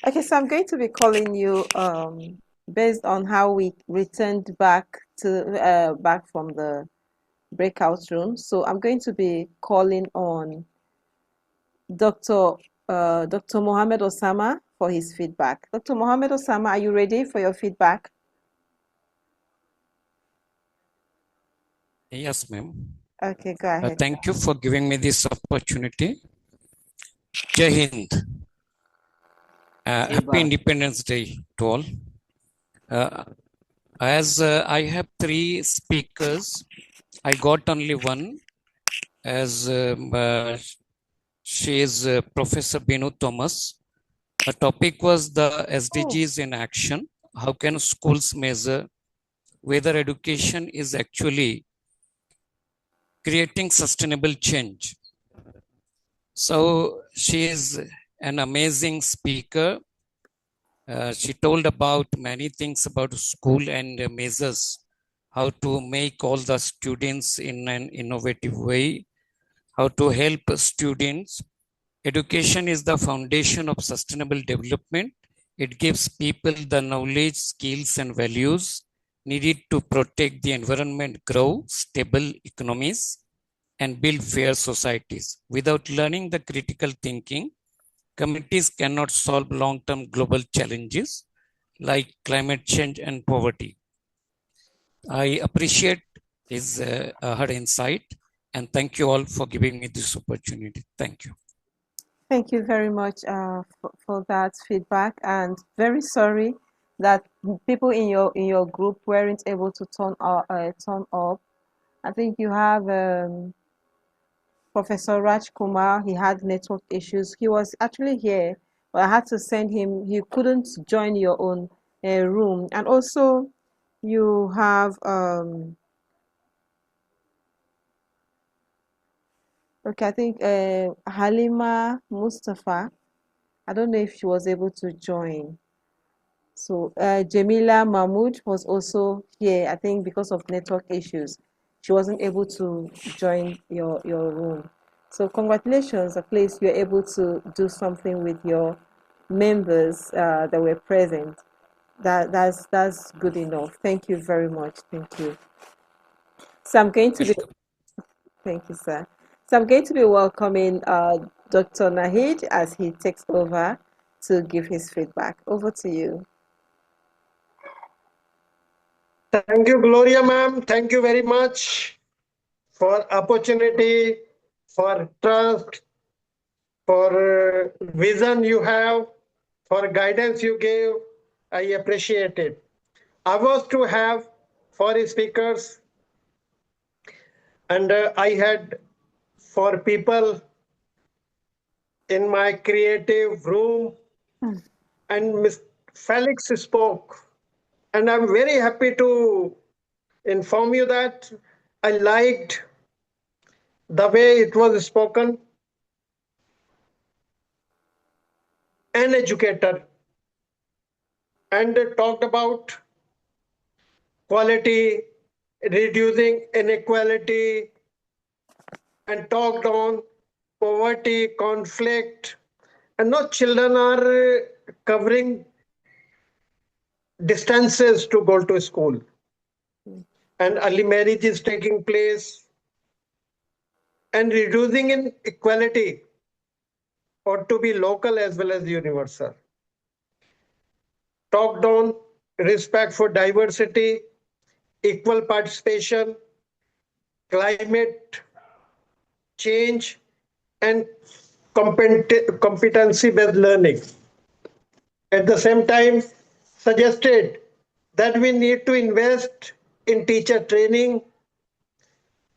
Okay, so I'm going to be calling you based on how we returned back to back from the breakout room. So I'm going to be calling on Dr. Mohammed Osama for his feedback. Dr. Mohammed Osama, are you ready for your feedback? Yes, ma'am. Okay, go ahead. Thank you for giving me this opportunity. Jai Hind. Happy Independence Day to all. As I have 3 speakers, I got only one, as she is Professor Binu Thomas. The topic was the SDGs in action. How can schools measure whether education is actually creating sustainable change? So she is an amazing speaker. She told about many things about school and measures how to make all the students in an innovative way, how to help students. Education is the foundation of sustainable development. It gives people the knowledge, skills, and values needed to protect the environment, grow stable economies, and build fair societies. Without learning the critical thinking, communities cannot solve long-term global challenges like climate change and poverty. I appreciate her insight, and thank you all for giving me this opportunity. Thank you. Thank you very much for that feedback, and very sorry that people in your group weren't able to turn up. I think you have Professor Raj Kumar. He had network issues. He was actually here, but I had to send him. He couldn't join your own room, and also you have okay. I think Halima Mustafa. I don't know if she was able to join. So Jamila Mahmood was also here, I think because of network issues. She wasn't able to join your room. So congratulations, at least you're able to do something with your members that were present. That's good enough. Thank you very much. Thank you. So I'm going to be thank you, sir. So I'm going to be welcoming Dr. Nahid as he takes over to give his feedback. Over to you. Thank you, Gloria ma'am. Thank you very much for opportunity, for trust, for vision you have, for guidance you gave. I appreciate it. I was to have four speakers, and I had four people in my creative room, and Ms. Felix spoke. And I'm very happy to inform you that I liked the way it was spoken. An educator, and talked about quality, reducing inequality, and talked on poverty, conflict, and now children are covering distances to go to school, and early marriage is taking place, and reducing inequality ought to be local as well as universal. Talked on respect for diversity, equal participation, climate change, and competency-based learning. At the same time, suggested that we need to invest in teacher training,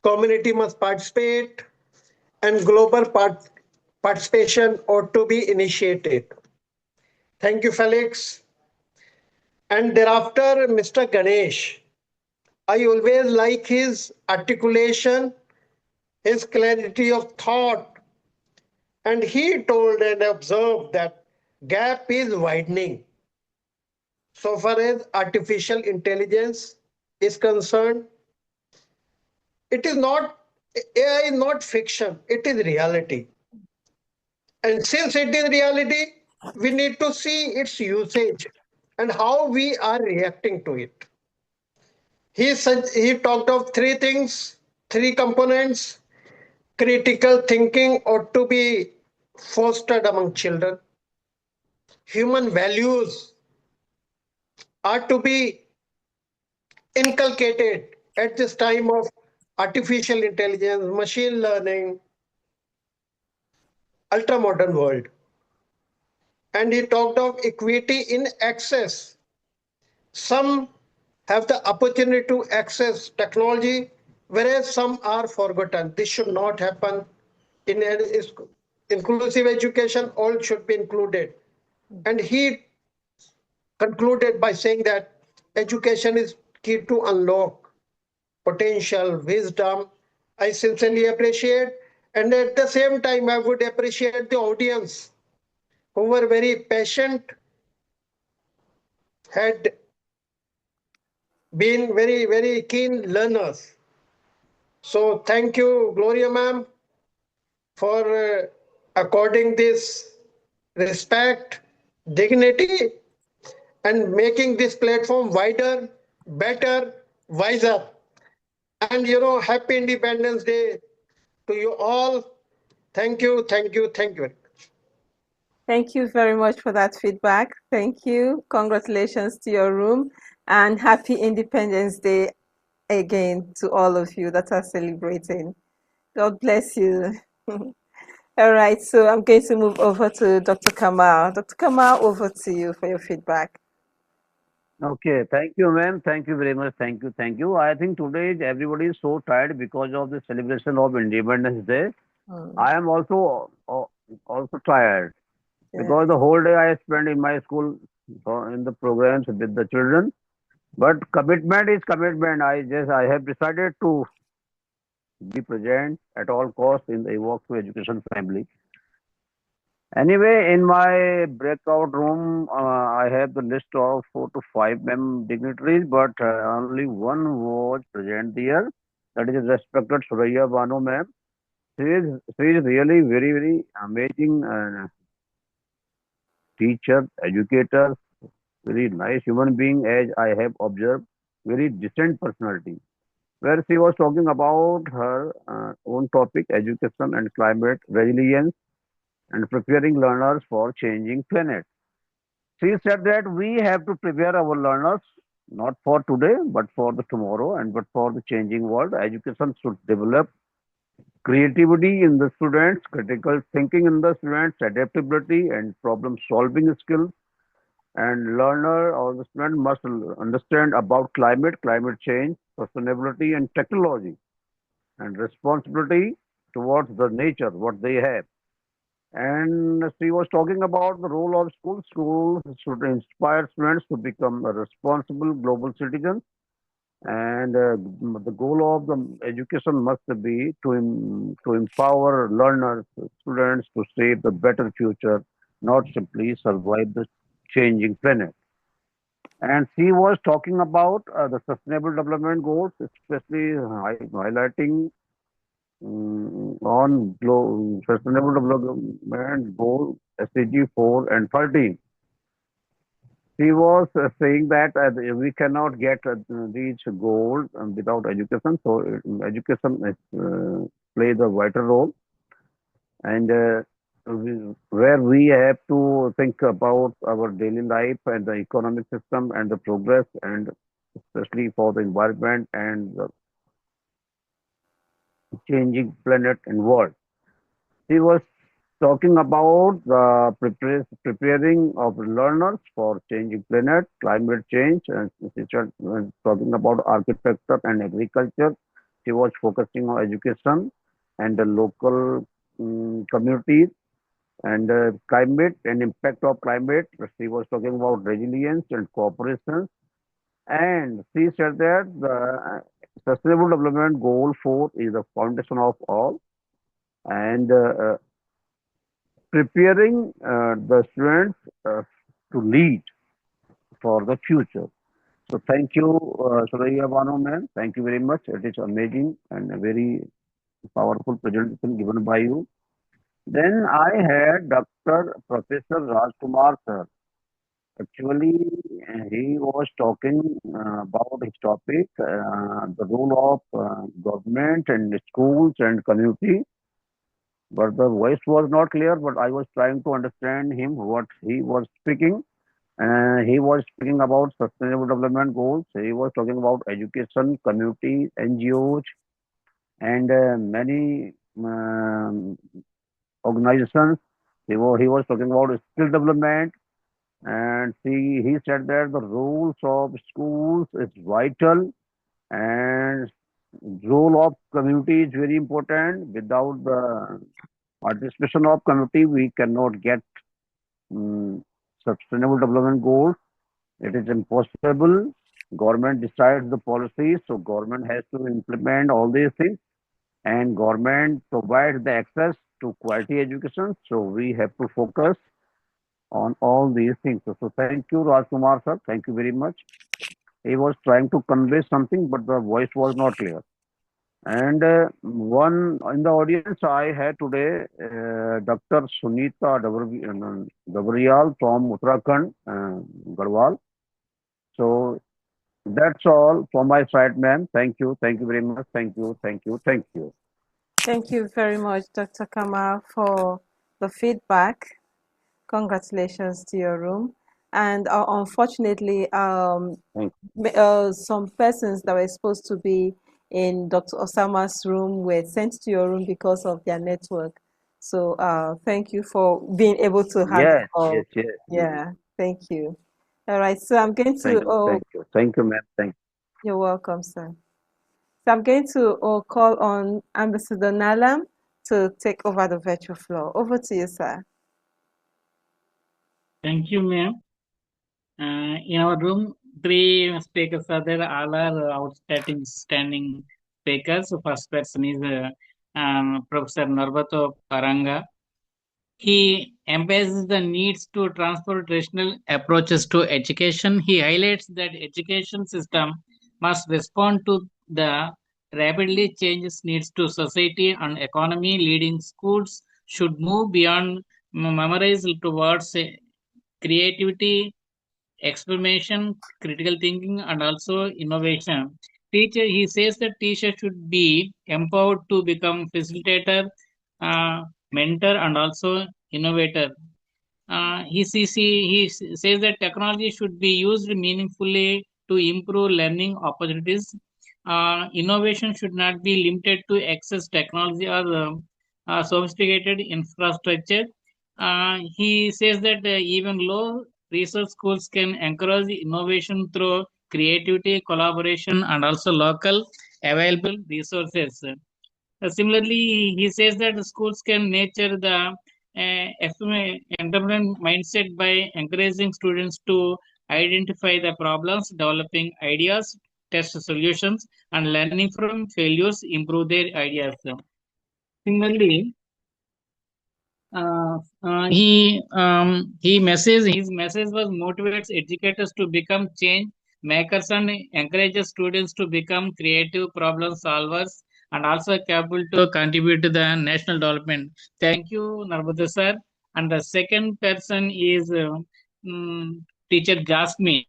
community must participate, and global participation ought to be initiated. Thank you, Felix. And thereafter, Mr. Ganesh. I always like his articulation, his clarity of thought, and he told and observed that gap is widening. So far as artificial intelligence is concerned, it is not, AI is not fiction, it is reality. And since it is reality, we need to see its usage and how we are reacting to it. He talked of three things, three components. Critical thinking ought to be fostered among children. Human values are to be inculcated at this time of artificial intelligence, machine learning, ultra modern world. And he talked of equity in access. Some have the opportunity to access technology, whereas some are forgotten. This should not happen. In inclusive education, all should be included. And he concluded by saying that education is key to unlock potential, wisdom. I sincerely appreciate. And at the same time, I would appreciate the audience who were very patient, had been very, very keen learners. So thank you, Gloria ma'am, for according this respect, dignity, and making this platform wider, better, wiser. And happy Independence Day to you all. Thank you, thank you, thank you. Thank you very much for that feedback. Thank you. Congratulations to your room and happy Independence Day again to all of you that are celebrating. God bless you. All right, so I'm going to move over to Dr. Kamal. Dr. Kamal, over to you for your feedback. Okay, thank you, ma'am. Thank you very much. Thank you, thank you. I think today everybody is so tired because of the celebration of Independence Day. I am also tired because the whole day I spent in my school in the programs with the children. But commitment is commitment. I have decided to be present at all costs in the work to education family. Anyway, in my breakout room, I have the list of 4 to 5 dignitaries, but only one was present there. That is respected Suraya Banu ma'am. She is really very, very amazing teacher, educator, very nice human being, as I have observed, very decent personality. Where she was talking about her own topic, education and climate resilience, and preparing learners for changing planet. She said that we have to prepare our learners not for today, but for the tomorrow and but for the changing world. Education should develop creativity in the students, critical thinking in the students, adaptability and problem solving skills. And learner or the student must understand about climate change, sustainability and technology and responsibility towards the nature, what they have. And she was talking about the role of schools. Schools should inspire students to become a responsible global citizens. And the goal of the education must be to empower learners, students to shape the better future, not simply survive the changing planet. And she was talking about the sustainable development goals, especially highlighting on sustainable development goal SDG 4 and 13. He was saying that we cannot get these goals without education. So education plays a vital role, and where we have to think about our daily life and the economic system and the progress, and especially for the environment and the changing planet and world. He was talking about the preparing of learners for changing planet, climate change, and she was talking about architecture and agriculture. She was focusing on education and the local communities and climate and impact of climate. She was talking about resilience and cooperation. And she said that the Sustainable Development Goal 4 is the foundation of all. And preparing the students to lead for the future. So thank you, Suraya Banu ma'am. Thank you very much. It is amazing and a very powerful presentation given by you. Then I had Dr. Professor Rajkumar sir. Actually, he was talking about his topic, the role of government and schools and community. But the voice was not clear, but I was trying to understand him what he was speaking. He was speaking about sustainable development goals. He was talking about education, community, NGOs, and many organizations. He was talking about skill development, and he said that the roles of schools is vital, and role of community is very important. Without the participation of community, we cannot get mm, sustainable development goals. It is impossible. Government decides the policies, so government has to implement all these things, and government provides the access to quality education. So we have to focus on all these things. So thank you, Rajkumar sir. Thank you very much. He was trying to convey something, but the voice was not clear. And one in the audience, I had today Dr. Sunita Gabriel from Uttarakhand, Garhwal. So that's all from my side, ma'am. Thank you. Thank you very much. Thank you. Thank you. Thank you. Thank you very much, Dr. Kamal, for the feedback. Congratulations to your room. And unfortunately, some persons that were supposed to be in Dr. Osama's room were sent to your room because of their network. So thank you for being able to handle Yes, all. yes, yes. Yeah, thank you. All right, so I'm going to. Thank you. Thank you, ma'am. Thank you. You're welcome, sir. So I'm going to call on Ambassador Nalam to take over the virtual floor. Over to you, sir. Thank you, ma'am. In our room, three speakers are there. All are outstanding speakers. The first person is Professor Narbato Paranga. He emphasizes the needs to transfer traditional approaches to education. He highlights that education system must respond to the rapidly changes needs to society and economy. Leading schools should move beyond memorize towards creativity, experimentation, critical thinking, and also innovation. Teacher, he says that teacher should be empowered to become facilitator, mentor, and also innovator. He says that technology should be used meaningfully to improve learning opportunities. Innovation should not be limited to access technology or sophisticated infrastructure. He says that even low research schools can encourage innovation through creativity, collaboration, and also local available resources. Similarly, he says that the schools can nurture the entrepreneurial mindset by encouraging students to identify the problems, developing ideas, test solutions, and learning from failures, improve their ideas. Similarly, his message was motivates educators to become change makers and encourages students to become creative problem solvers and also capable to contribute to the national development. Thank you, Narbada sir. And the second person is teacher Jasmine.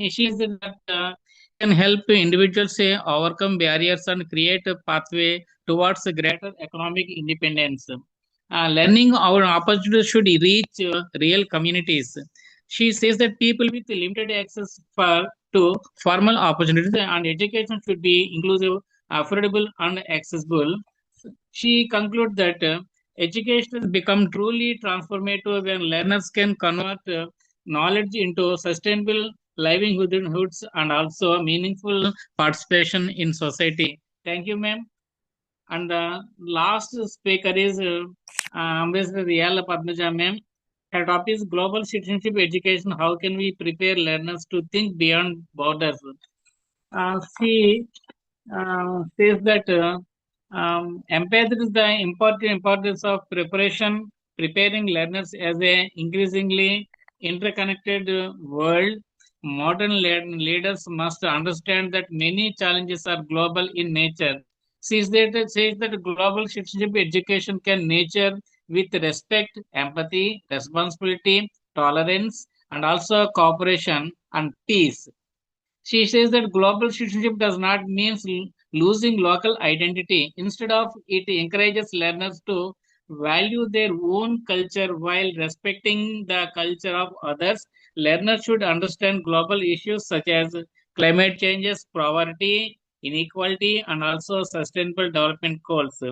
She is that can help individuals overcome barriers and create a pathway towards a greater economic independence. Learning our opportunities should reach real communities. She says that people with limited access to formal opportunities and education should be inclusive, affordable, and accessible. She concludes that education has become truly transformative when learners can convert knowledge into sustainable livelihoods and also meaningful participation in society. Thank you, ma'am. And the last speaker is Ambassador Riyala Padmaja, ma'am. Her topic is Global Citizenship Education. How can we prepare learners to think beyond borders? She says that emphasizes the importance of preparation, preparing learners as a increasingly interconnected world. Modern leaders must understand that many challenges are global in nature. Says that global citizenship education can nature with respect, empathy, responsibility, tolerance, and also cooperation and peace. She says that global citizenship does not mean losing local identity. Instead of it encourages learners to value their own culture while respecting the culture of others. Learners should understand global issues such as climate changes, poverty, inequality, and also sustainable development goals.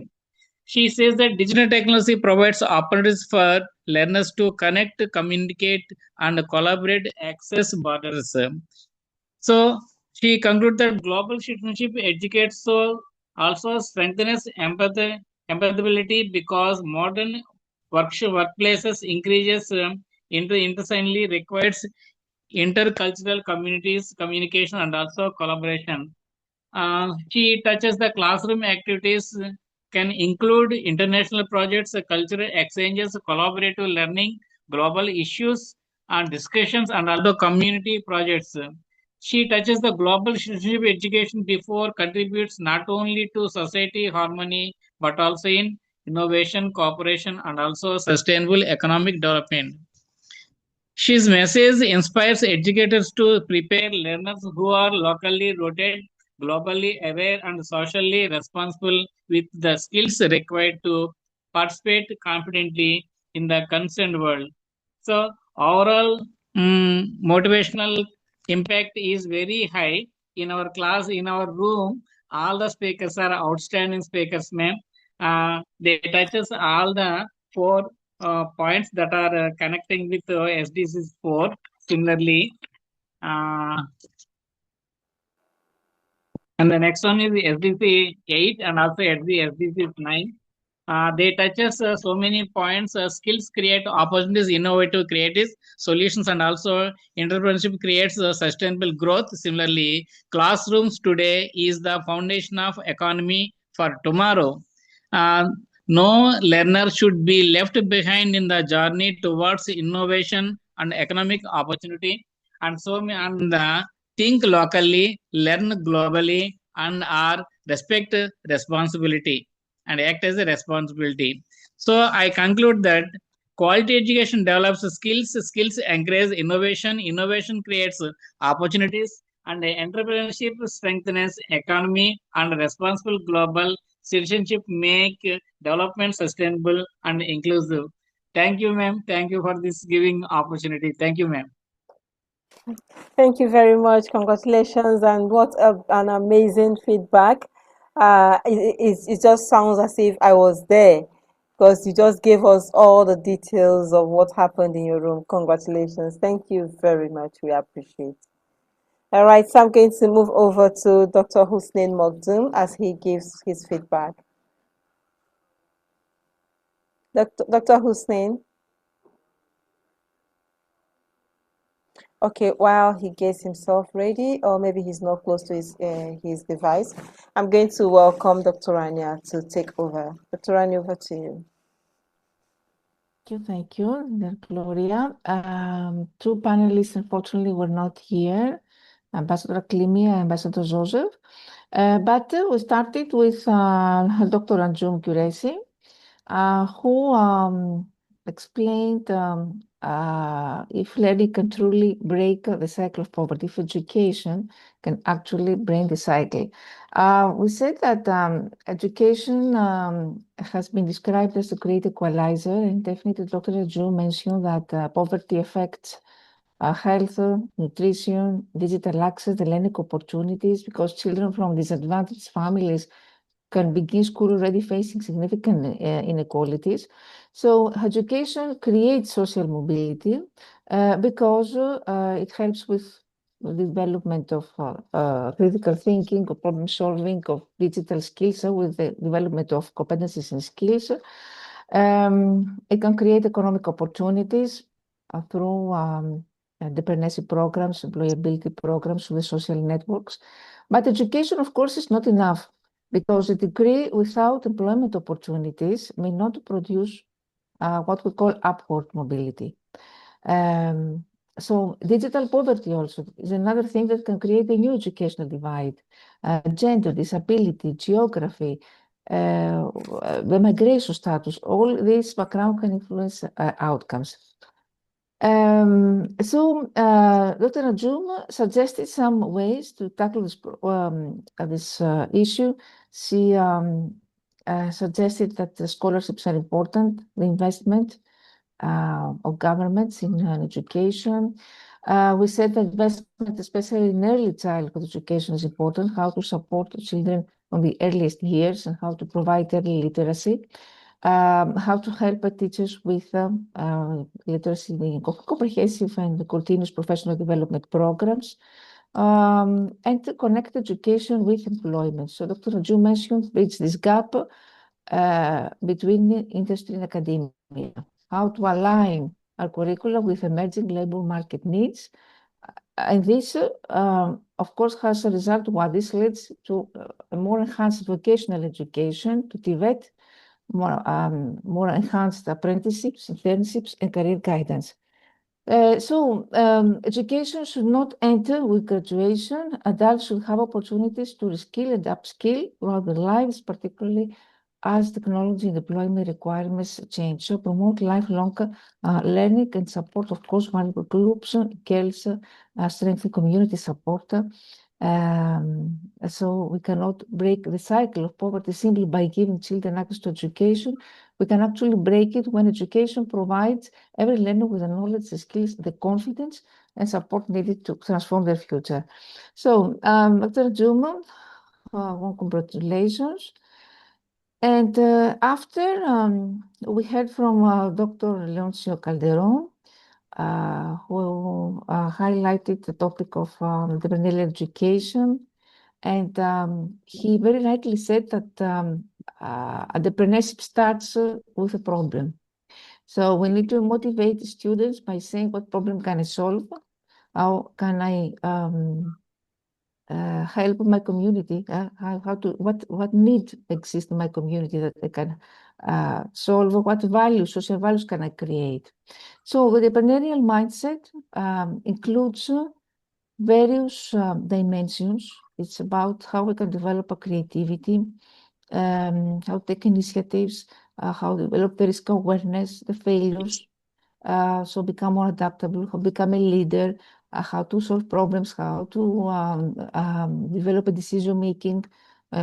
She says that digital technology provides opportunities for learners to connect, communicate, and collaborate, access borders. So she concludes that global citizenship educates so also strengthens empathy, because modern workplaces increases interestingly requires intercultural communication and also collaboration. She touches the classroom activities can include international projects, cultural exchanges, collaborative learning, global issues and discussions, and also community projects. She touches the global citizenship education before contributes not only to society harmony but also in innovation, cooperation, and also sustainable economic development. His message inspires educators to prepare learners who are locally rooted, globally aware, and socially responsible with the skills required to participate confidently in the concerned world. So, overall, motivational impact is very high in our class, in our room. All the speakers are outstanding speakers, ma'am. They touches all the four points that are connecting with SDGs 4. Similarly, and the next one is the SDC 8 and also SDC 9. They touches so many points. Skills create opportunities, innovative creative solutions, and also entrepreneurship creates sustainable growth. Similarly, classrooms today is the foundation of economy for tomorrow. Uh, no learner should be left behind in the journey towards innovation and economic opportunity. And so, and think locally, learn globally, and are respect responsibility and act as a responsibility. So I conclude that quality education develops skills encourage innovation, innovation creates opportunities, and entrepreneurship strengthens economy, and responsible global citizenship make development sustainable and inclusive. Thank you, ma'am. Thank you for this giving opportunity. Thank you, ma'am. Thank you very much. Congratulations, and what an amazing feedback. It just sounds as if I was there because you just gave us all the details of what happened in your room. Congratulations. Thank you very much. We appreciate. All right, so I'm going to move over to Dr. Hussein Mogdum as he gives his feedback. Dr. Hussein. Okay, while he gets himself ready, or maybe he's not close to his device, I'm going to welcome Dr. Rania to take over. Dr. Rania, over to you. Thank you, Gloria. Two panelists, unfortunately, were not here, Ambassador Klimi and Ambassador Joseph. But we started with Dr. Anjum Kuresi, who explained if learning can truly break the cycle of poverty, if education can actually break the cycle. We said that education has been described as a great equalizer, and definitely Dr. Anjum mentioned that poverty affects health, nutrition, digital access, the learning opportunities, because children from disadvantaged families can begin school already facing significant inequalities. So education creates social mobility because it helps with the development of critical thinking, of problem solving, of digital skills, with the development of competencies and skills. It can create economic opportunities through dependency programs, employability programs, with social networks. But education, of course, is not enough, because a degree without employment opportunities may not produce what we call upward mobility. So digital poverty also is another thing that can create a new educational divide. Gender, disability, geography, the migration status, all this background can influence outcomes. So Dr. Anjum suggested some ways to tackle this issue. She suggested that the scholarships are important, the investment of governments in education. We said that investment, especially in early childhood education, is important, how to support children from the earliest years and how to provide early literacy. How to help teachers with literacy, comprehensive and continuous professional development programs, and to connect education with employment. So Dr. Anjum mentioned bridge this gap between industry and academia, how to align our curriculum with emerging labor market needs. And this, of course, has a result what this leads to a more enhanced vocational education, to TVET, more enhanced apprenticeships, internships, and career guidance. Education should not enter with graduation. Adults should have opportunities to reskill and upskill throughout their lives, particularly as technology and deployment requirements change. So promote lifelong learning and support, of course, vulnerable groups, girls, strengthen community support. So we cannot break the cycle of poverty simply by giving children access to education. We can actually break it when education provides every learner with the knowledge, the skills, the confidence, and support needed to transform their future. So, Dr. Juma, congratulations. And after we heard from Dr. Leoncio Calderon, who highlighted the topic of entrepreneurial education. And he very rightly said that entrepreneurship starts with a problem. So we need to motivate students by saying, what problem can I solve? How can I help my community? What need exists in my community that I can solve? What values, social values can I create? So the entrepreneurial mindset includes various dimensions. It's about how we can develop a creativity, how to take initiatives, how to develop the risk awareness, the failures, so become more adaptable, how become a leader, how to solve problems, how to develop a decision-making,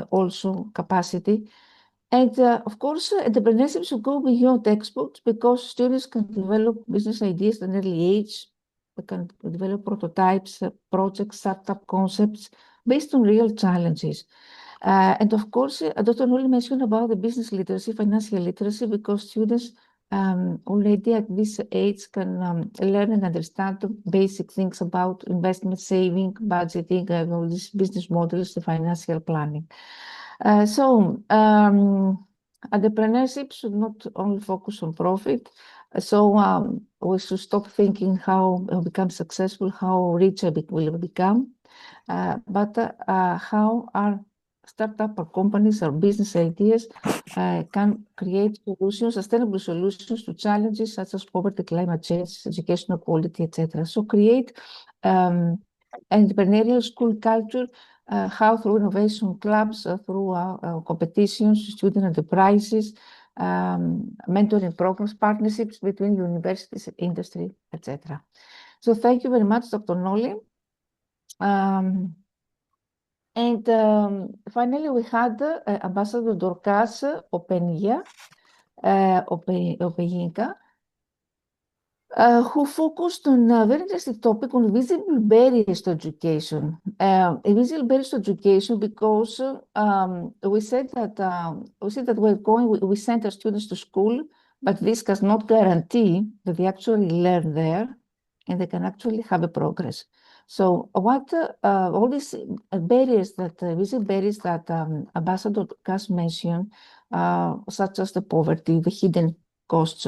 also capacity. And of course, entrepreneurship should go beyond textbooks because students can develop business ideas at an early age. They can develop prototypes, projects, startup concepts based on real challenges. And of course, Dr. Noli mentioned about the business literacy, financial literacy, because students already at this age can learn and understand the basic things about investment, saving, budgeting, all these business models, the financial planning. Entrepreneurship should not only focus on profit. We should stop thinking how I'll become successful, how rich I will become, but how our startup or companies or business ideas can create solutions, sustainable solutions to challenges such as poverty, climate change, educational quality, etc. So create entrepreneurial school culture, how through innovation clubs, through competitions, student enterprises, mentoring programs, partnerships between universities, industry, etc. So thank you very much, Dr. Noli. Finally, we had Ambassador Dorcas Opeyinka, who focused on a very interesting topic on visible barriers to education. Visible barriers to education because we said that we send our students to school, but this does not guarantee that they actually learn there and they can actually have a progress. So what all these barriers visible barriers that Ambassador Dorcas mentioned, such as the poverty, the hidden costs,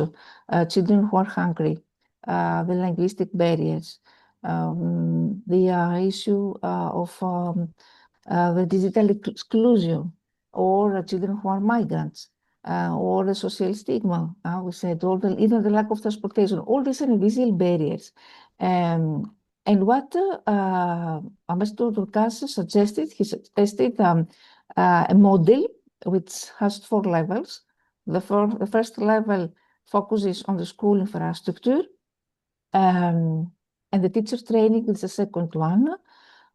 children who are hungry, the linguistic barriers, the issue of the digital exclusion, or children who are migrants, or the social stigma, we said, even the lack of transportation, all these are invisible barriers. And what Ambassador Dorcas suggested, he suggested a model which has 4 levels. The first level focuses on the school infrastructure, and the teacher training is the second one.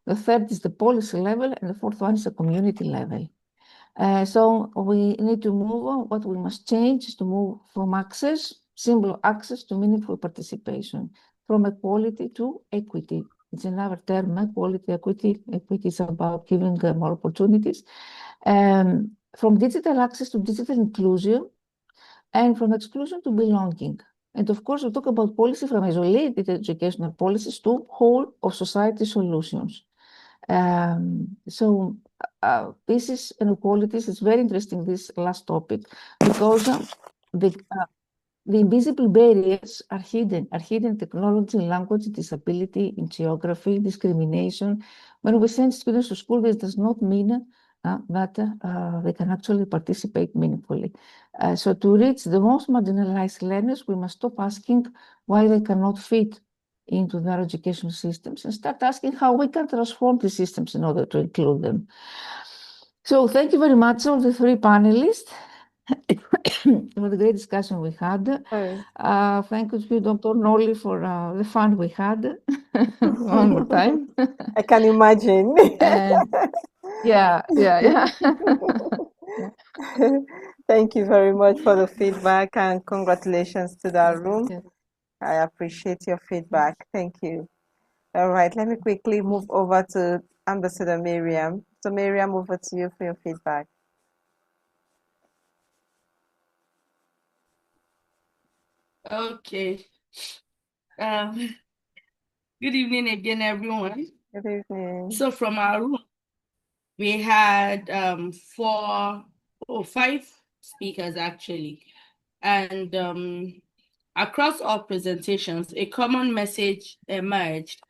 The third is the policy level, and the fourth one is the community level. So we need to move, what we must change is to move from simple access to meaningful participation, from equality to equity. It's another term, equality, equity. Equity is about giving more opportunities. From digital access to digital inclusion, and from exclusion to belonging. And of course, we talk about policy from isolated educational policies to whole of society solutions. This is inequalities. It's very interesting, this last topic, because The invisible barriers are hidden in technology, language, disability, in geography, discrimination. When we send students to school, this does not mean that they can actually participate meaningfully. So to reach the most marginalized learners, we must stop asking why they cannot fit into their education systems and start asking how we can transform the systems in order to include them. So thank you very much, all the three panelists, for the great discussion we had. Thank you, Dr. Nolly, for the fun we had one more time. I can imagine. And yeah. Thank you very much for the feedback and congratulations to that room. Yeah. I appreciate your feedback. Thank you. All right, let me quickly move over to Ambassador Miriam. So Miriam, over to you for your feedback. Okay. Good evening again, everyone. Good evening. So from our room, we had 5 speakers actually. And across all presentations, a common message emerged.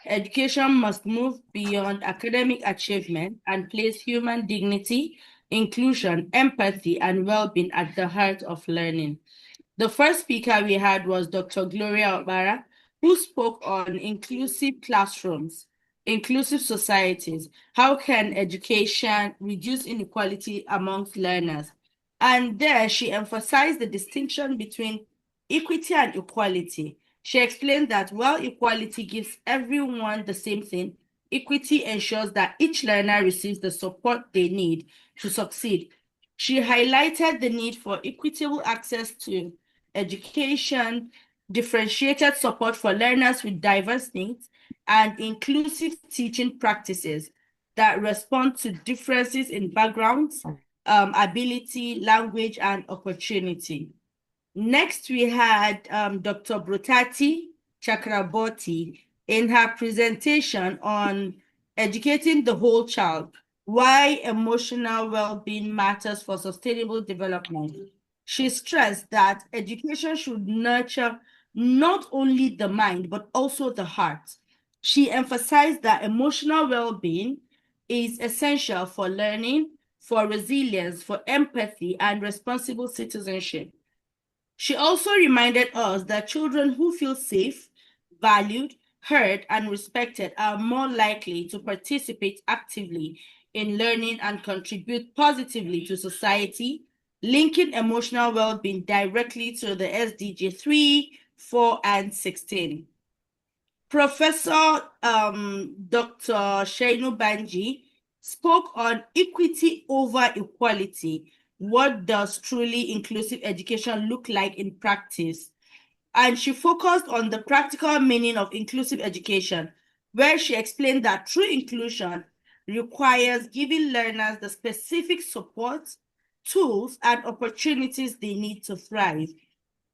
Education must move beyond academic achievement and place human dignity, inclusion, empathy, and well-being at the heart of learning. The first speaker we had was Dr. Gloria Obara, who spoke on inclusive classrooms, inclusive societies. How can education reduce inequality amongst learners? And there she emphasized the distinction between equity and equality. She explained that while equality gives everyone the same thing, equity ensures that each learner receives the support they need to succeed. She highlighted the need for equitable access to education, differentiated support for learners with diverse needs, and inclusive teaching practices that respond to differences in backgrounds, ability, language, and opportunity. Next, we had Dr. Brotati Chakraborty in her presentation on educating the whole child, why emotional well-being matters for sustainable development. She stressed that education should nurture not only the mind, but also the heart. She emphasized that emotional well-being is essential for learning, for resilience, for empathy, and responsible citizenship. She also reminded us that children who feel safe, valued, heard, and respected are more likely to participate actively in learning and contribute positively to society, linking emotional well-being directly to the SDG 3, 4, and 16. Professor Dr. Shainu Banji spoke on equity over equality. What does truly inclusive education look like in practice? And she focused on the practical meaning of inclusive education, where she explained that true inclusion requires giving learners the specific support, tools, and opportunities they need to thrive,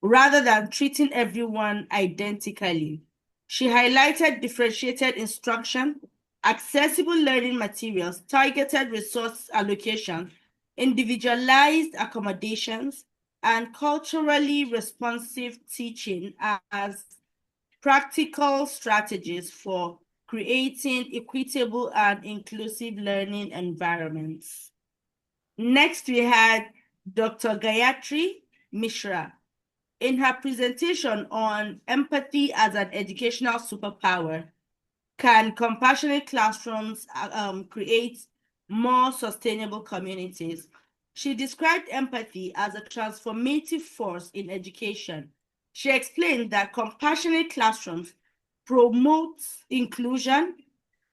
rather than treating everyone identically. She highlighted differentiated instruction, accessible learning materials, targeted resource allocation, individualized accommodations, and culturally responsive teaching as practical strategies for creating equitable and inclusive learning environments. Next, we had Dr. Gayatri Mishra. In her presentation on empathy as an educational superpower, can compassionate classrooms create more sustainable communities? She described empathy as a transformative force in education. She explained that compassionate classrooms promote inclusion,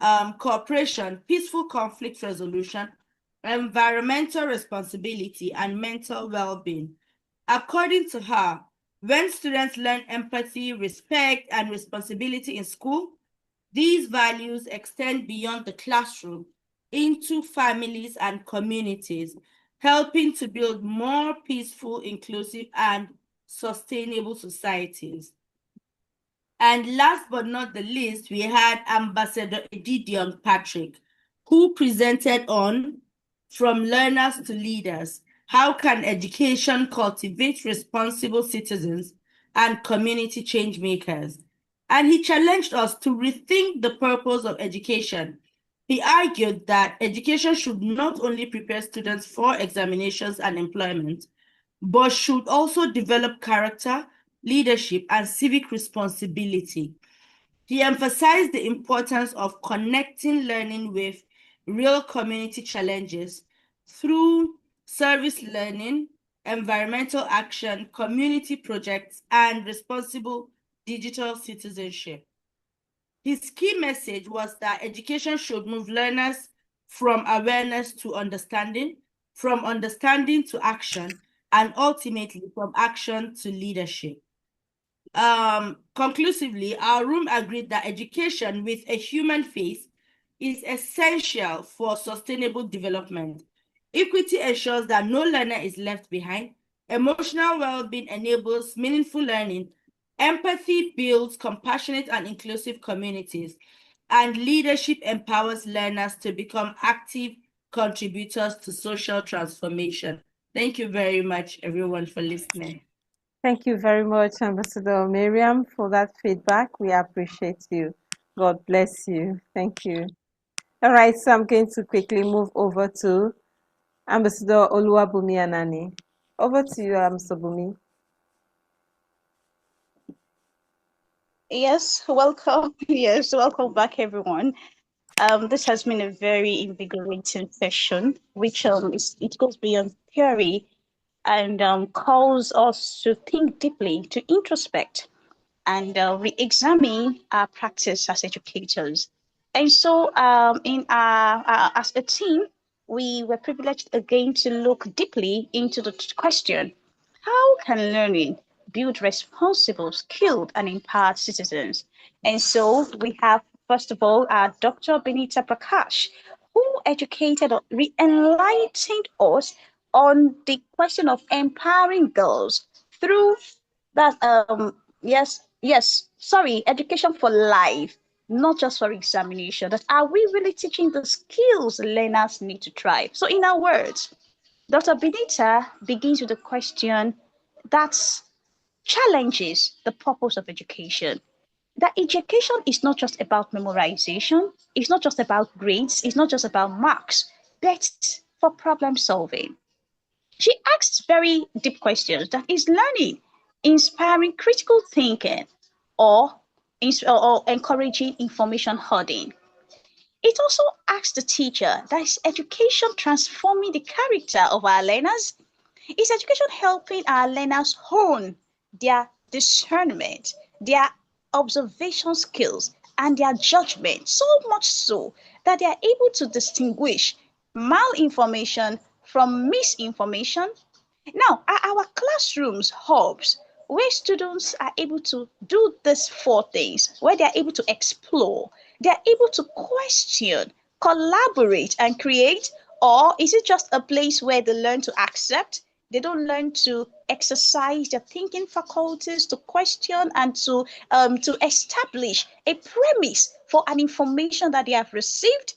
cooperation, peaceful conflict resolution, environmental responsibility, and mental well-being. According to her, when students learn empathy, respect, and responsibility in school, these values extend beyond the classroom into families and communities, helping to build more peaceful, inclusive, and sustainable societies. And last but not the least, we had Ambassador Edidion Patrick, who presented on From Learners to Leaders, How can education cultivate responsible citizens and community change makers? And he challenged us to rethink the purpose of education. He argued that education should not only prepare students for examinations and employment, but should also develop character, leadership, and civic responsibility. He emphasized the importance of connecting learning with real community challenges through service learning, environmental action, community projects, and responsible digital citizenship. His key message was that education should move learners from awareness to understanding, from understanding to action, and ultimately from action to leadership. Conclusively, our room agreed that education with a human face is essential for sustainable development. Equity ensures that no learner is left behind. Emotional well-being enables meaningful learning. Empathy builds compassionate and inclusive communities. And leadership empowers learners to become active contributors to social transformation. Thank you very much, everyone, for listening. Thank you very much, Ambassador Miriam, for that feedback. We appreciate you. God bless you. Thank you. All right, so I'm going to quickly move over to Ambassador Oluwabumi Anani. Over to you, Ambassador Bumi. Yes, welcome. Yes, welcome back, everyone. This has been a very invigorating session, which it goes beyond theory and calls us to think deeply, to introspect, and re-examine our practice as educators. And so, as a team, we were privileged again to look deeply into the question: how can learning build responsible, skilled, and empowered citizens? And so we have, first of all, Dr. Benita Prakash, who educated or re-enlightened us on the question of empowering girls through that sorry, education for life, not just for examination. That are we really teaching the skills learners need to thrive? So in our words, Dr. Benita begins with a question that challenges the purpose of education. That education is not just about memorization, it's not just about grades, it's not just about marks, but for problem solving. She asks very deep questions. That is learning, inspiring critical thinking, or, or encouraging information hoarding. It also asks the teacher, that is education transforming the character of our learners? Is education helping our learners hone their discernment, their observation skills, and their judgment, so much so that they are able to distinguish malinformation from misinformation? Now, are our classrooms hubs where students are able to do these four things, where they are able to explore, they are able to question, collaborate, and create? Or is it just a place where they learn to accept? They don't learn to exercise their thinking faculties, to question, and to establish a premise for an information that they have received?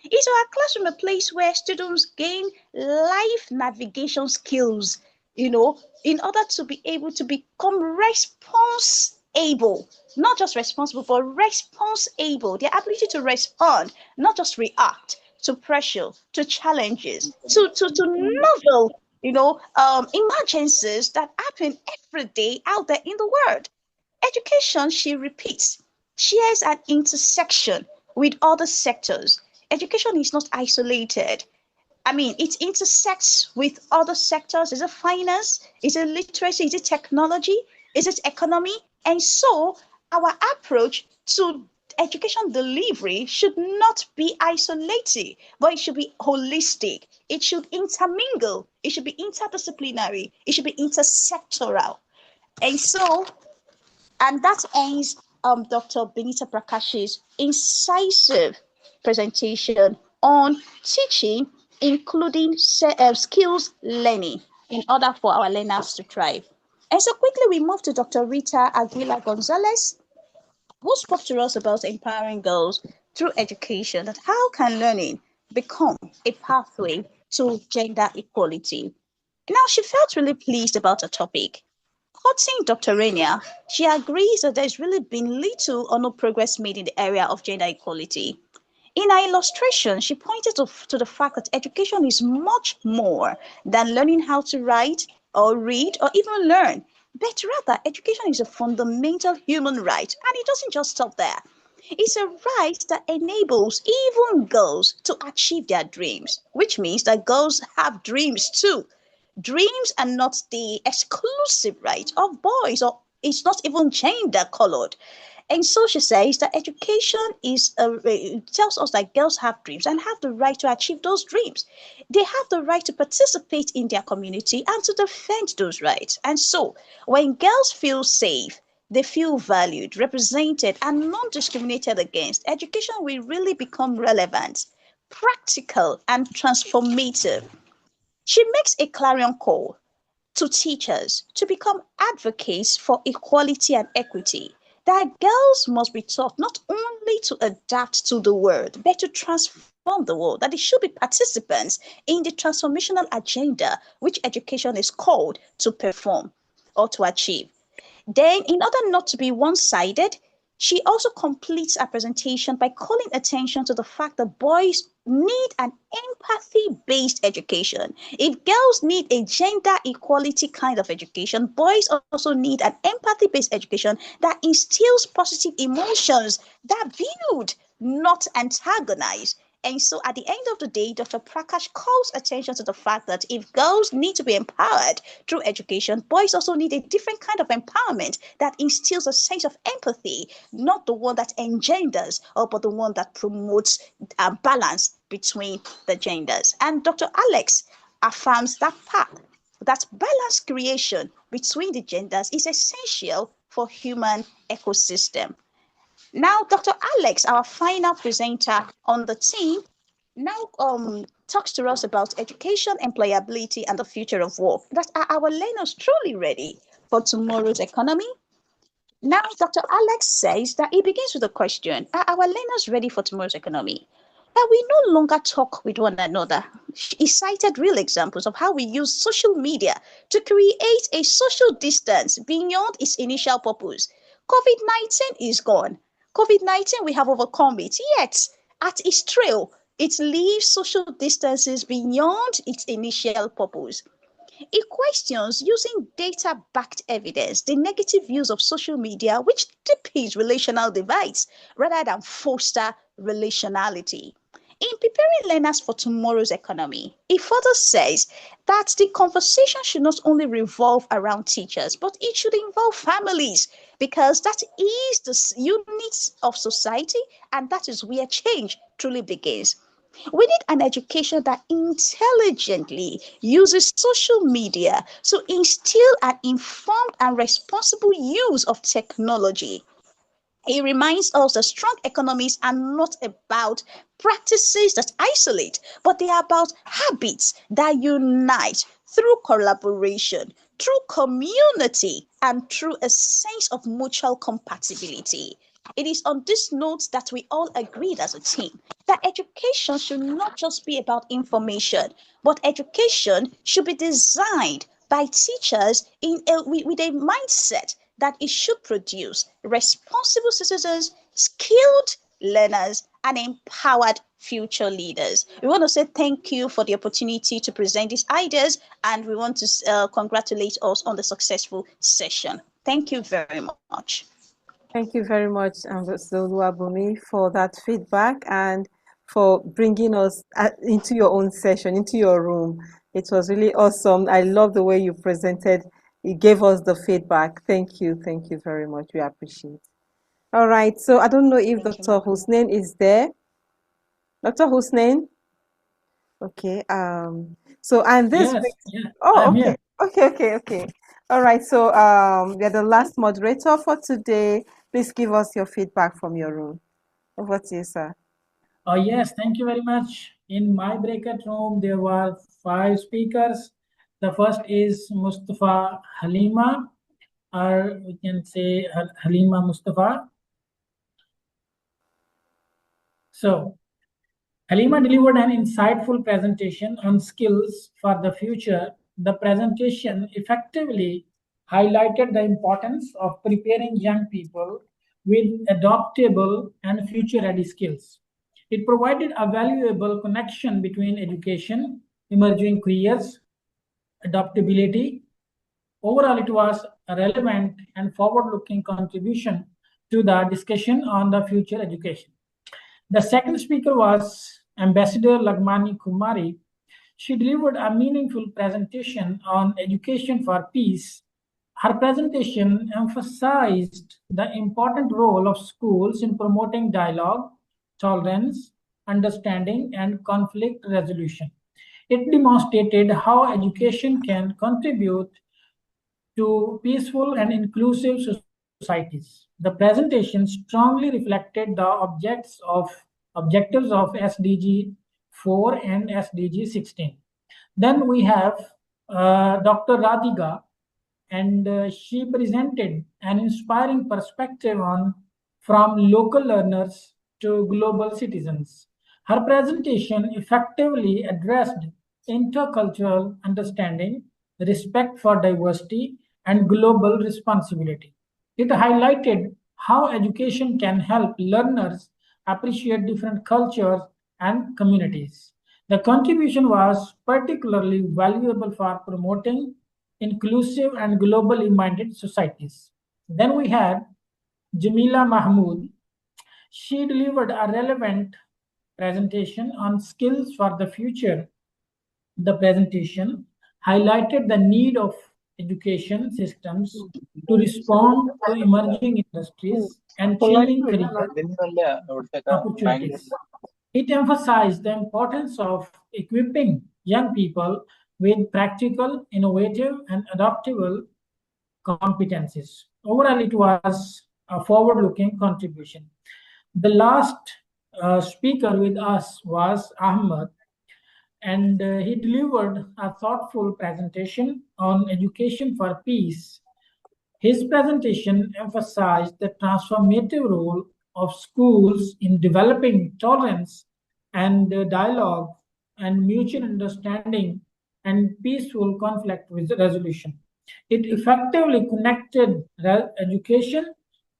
Is our classroom a place where students gain life navigation skills, in order to be able to become response able, not just responsible, but response able, the ability to respond, not just react to pressure, to challenges, to novel, emergencies that happen every day out there in the world? Education, she repeats, shares an intersection with other sectors. Education is not isolated. I mean, it intersects with other sectors. Is it finance? Is it literacy? Is it technology? Is it economy? And so our approach to education delivery should not be isolated, but it should be holistic. It should intermingle. It should be interdisciplinary. It should be intersectoral. And so, and that ends Dr. Benita Prakash's incisive presentation on teaching, including skills learning, in order for our learners to thrive. And so quickly we move to Dr. Rita Aguila Gonzalez, who spoke to us about empowering girls through education. That how can learning become a pathway to gender equality? Now, she felt really pleased about the topic. Quoting Dr. Rainier, she agrees that there's really been little or no progress made in the area of gender equality. In her illustration, she pointed to the fact that education is much more than learning how to write or read or even learn, but rather education is a fundamental human right, and it doesn't just stop there. It's a right that enables even girls to achieve their dreams, which means that girls have dreams too. Dreams are not the exclusive right of boys, or it's not even gender colored. And so she says that education it tells us that girls have dreams and have the right to achieve those dreams. They have the right to participate in their community and to defend those rights. And so when girls feel safe, they feel valued, represented, and non-discriminated against, education will really become relevant, practical, and transformative. She makes a clarion call to teachers to become advocates for equality and equity, that girls must be taught not only to adapt to the world, but to transform the world, that they should be participants in the transformational agenda which education is called to perform or to achieve. Then, in order not to be one-sided, she also completes her presentation by calling attention to the fact that boys need an empathy-based education. If girls need a gender equality kind of education, boys also need an empathy-based education that instills positive emotions that build, not antagonize. And so at the end of the day, Dr. Prakash calls attention to the fact that if girls need to be empowered through education, boys also need a different kind of empowerment that instills a sense of empathy, not the one that engenders, but the one that promotes a balance between the genders. And Dr. Alex affirms that path, that balance creation between the genders is essential for human ecosystem. Now, Dr. Alex, our final presenter on the team, now talks to us about education, employability, and the future of work. That are our learners truly ready for tomorrow's economy? Now, Dr. Alex says that it begins with a question: are our learners ready for tomorrow's economy? That we no longer talk with one another. He cited real examples of how we use social media to create a social distance beyond its initial purpose. COVID-19 is gone. COVID-19, we have overcome it, yet at its trail, it leaves social distances beyond its initial purpose. It questions, using data-backed evidence, the negative use of social media, which deepens relational divides rather than foster relationality. In preparing learners for tomorrow's economy, it further says that the conversation should not only revolve around teachers, but it should involve families, because that is the unit of society, and that is where change truly begins. We need an education that intelligently uses social media to instill an informed and responsible use of technology. It reminds us that strong economies are not about practices that isolate, but they are about habits that unite through collaboration, through community, and through a sense of mutual compatibility. It is on this note that we all agreed as a team that education should not just be about information, but education should be designed by teachers with a mindset that it should produce responsible citizens, skilled learners, and empowered future leaders. We want to say thank you for the opportunity to present these ideas, and we want to congratulate us on the successful session. Thank you very much. Thank you very much, Ambassador Oluwabunmi, for that feedback and for bringing us into your own session, into your room. It was really awesome. I love the way you presented. You gave us the feedback. Thank you. Thank you very much. We appreciate. All right. So I don't know if Dr. Hussein is there. Dr. Hussein? Okay. So and this Yes, brings, yeah, oh, I'm okay. here. Okay. All right. So you're the last moderator for today. Please give us your feedback from your room. Over to you, sir. Yes, thank you very much. In my breakout room, there were 5 speakers. The first is Mustafa Halima, or we can say Halima Mustafa. So, Halima delivered an insightful presentation on skills for the future the presentation effectively highlighted the importance of preparing young people with adaptable and future-ready skills. It provided a valuable connection between education, emerging careers, adaptability. Overall, it was a relevant and forward-looking contribution to the discussion on the future education. The second speaker was Ambassador Lagmani Kumari. She delivered a meaningful presentation on education for peace. Her presentation emphasized the important role of schools in promoting dialogue, tolerance, understanding, and conflict resolution. It demonstrated how education can contribute to peaceful and inclusive societies. The presentation strongly reflected the objectives of SDG 4 and SDG 16. Then we have Dr. Radhika, and she presented an inspiring perspective on from local learners to global citizens. Her presentation effectively addressed intercultural understanding, respect for diversity, and global responsibility. It highlighted how education can help learners appreciate different cultures and communities. The contribution was particularly valuable for promoting inclusive and globally minded societies. Then we had Jamila Mahmood. She delivered a relevant presentation on skills for the future. The presentation highlighted the need of education systems to respond to emerging industries and changing career opportunities. It emphasized the importance of equipping young people with practical, innovative, and adaptable competencies. Overall, it was a forward-looking contribution. The last speaker with us was Ahmed, and he delivered a thoughtful presentation on education for peace. His presentation emphasized the transformative role of schools in developing tolerance and dialogue and mutual understanding and peaceful conflict resolution. It effectively connected education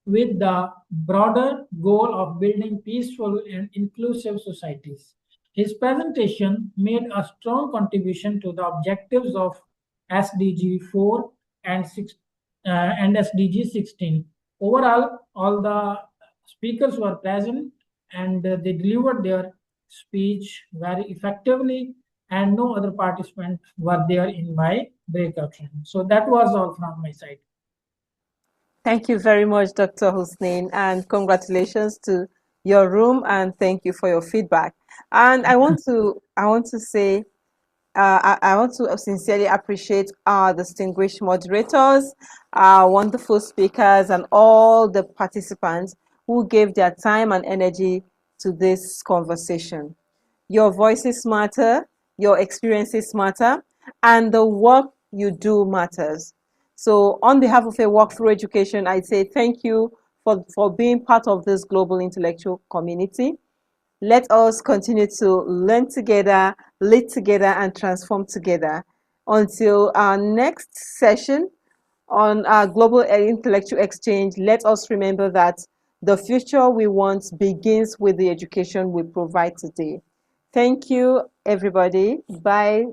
with the broader goal of building peaceful and inclusive societies. His presentation made a strong contribution to the objectives of SDG 4 and 6 and SDG 16. Overall, all the speakers were present and they delivered their speech very effectively, and no other participants were there in my breakout room. So that was all from my side. Thank you very much, Dr. Hussein, and congratulations to your room, and thank you for your feedback. And I want to say I want to sincerely appreciate our distinguished moderators, our wonderful speakers, and all the participants who gave their time and energy to this conversation. Your voices matter, your experiences matter, and the work you do matters. So on behalf of A Walk Through Education, I say thank you for being part of this global intellectual community. Let us continue to learn together, lead together, and transform together. Until our next session on our global intellectual exchange, let us remember that the future we want begins with the education we provide today. Thank you, everybody. Bye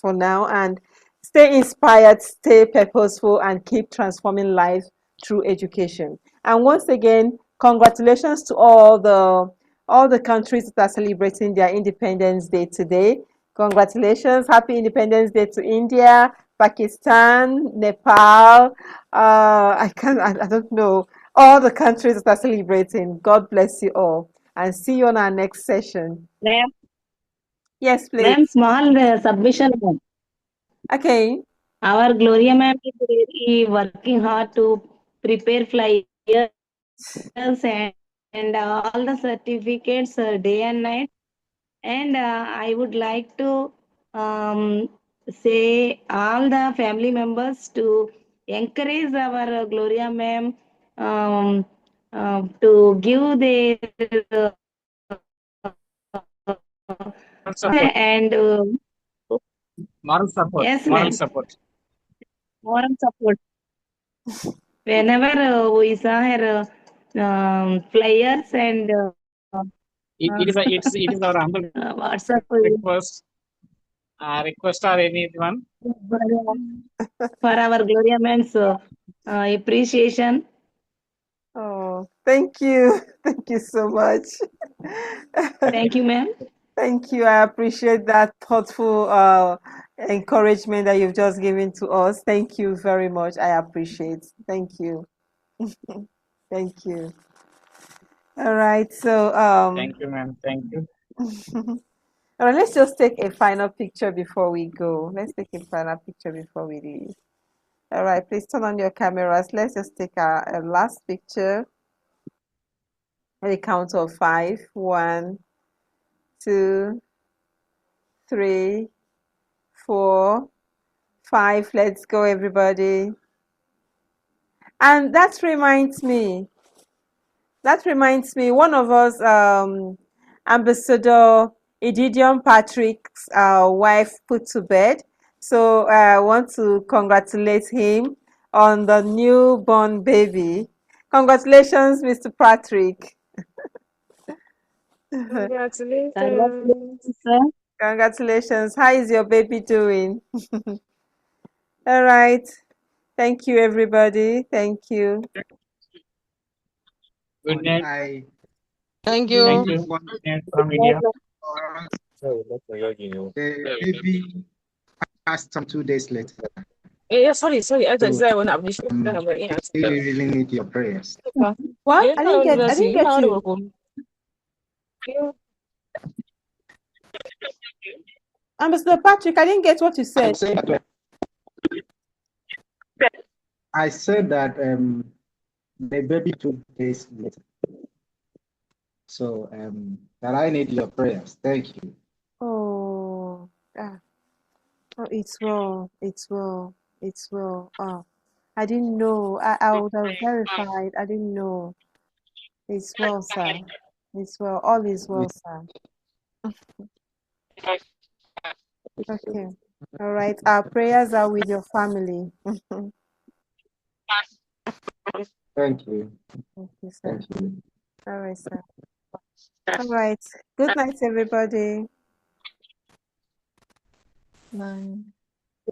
for now, and stay inspired, stay purposeful, and keep transforming life through education. And once again, congratulations to all the countries that are celebrating their Independence Day today. Congratulations. Happy Independence Day to India, Pakistan, Nepal. I don't know. All the countries that are celebrating. God bless you all. And see you on our next session. Ma'am, Yes, please. ma'am, small submission. Okay. Our Gloria ma'am is really working hard to prepare flyers and all the certificates day and night. And I would like to say all the family members to encourage our Gloria ma'am to give their and Moral support. Yes, Moral ma'am. support. Moral support. Whenever we saw her flyers and It is our humble WhatsApp request or anyone. for our Gloria Man's appreciation. Oh, thank you. Thank you so much. Thank you, ma'am. Thank you. I appreciate that thoughtful encouragement that you've just given to us. Thank you very much. I appreciate. Thank you. Thank you. All right. So Thank you, ma'am. Thank you. all right, let's just take a final picture before we go. Let's take a final picture before we leave. All right, please turn on your cameras. Let's just take a last picture. At the count of 5. 1, 2, 3, 4, 5. Let's go, everybody. And that reminds me, one of us, Ambassador Ididion Patrick's wife put to bed. So I want to congratulate him on the newborn baby. Congratulations, Mr. Patrick. Congratulations, Congratulations. sir. Congratulations. How is your baby doing? All right. Thank you, everybody. Thank you. Good night. Thank Thank you. you. Good night from India. The baby passed some 2 days later. Sorry. I just So said I want to appreciate really, really need your prayers. What? I didn't get you. Ambassador Patrick, I didn't get what you said. I said that the baby 2 days later. So that I need your prayers. Thank you. Oh, oh, it's well. It's well. It's well. Oh, I didn't know. I would have verified. I didn't know. It's well, sir. It's well. All is well, sir. Okay. All right. Our prayers are with your family. Thank you. Thank you, sir. Thank you. All right, sir. All right. Good night, everybody. Bye.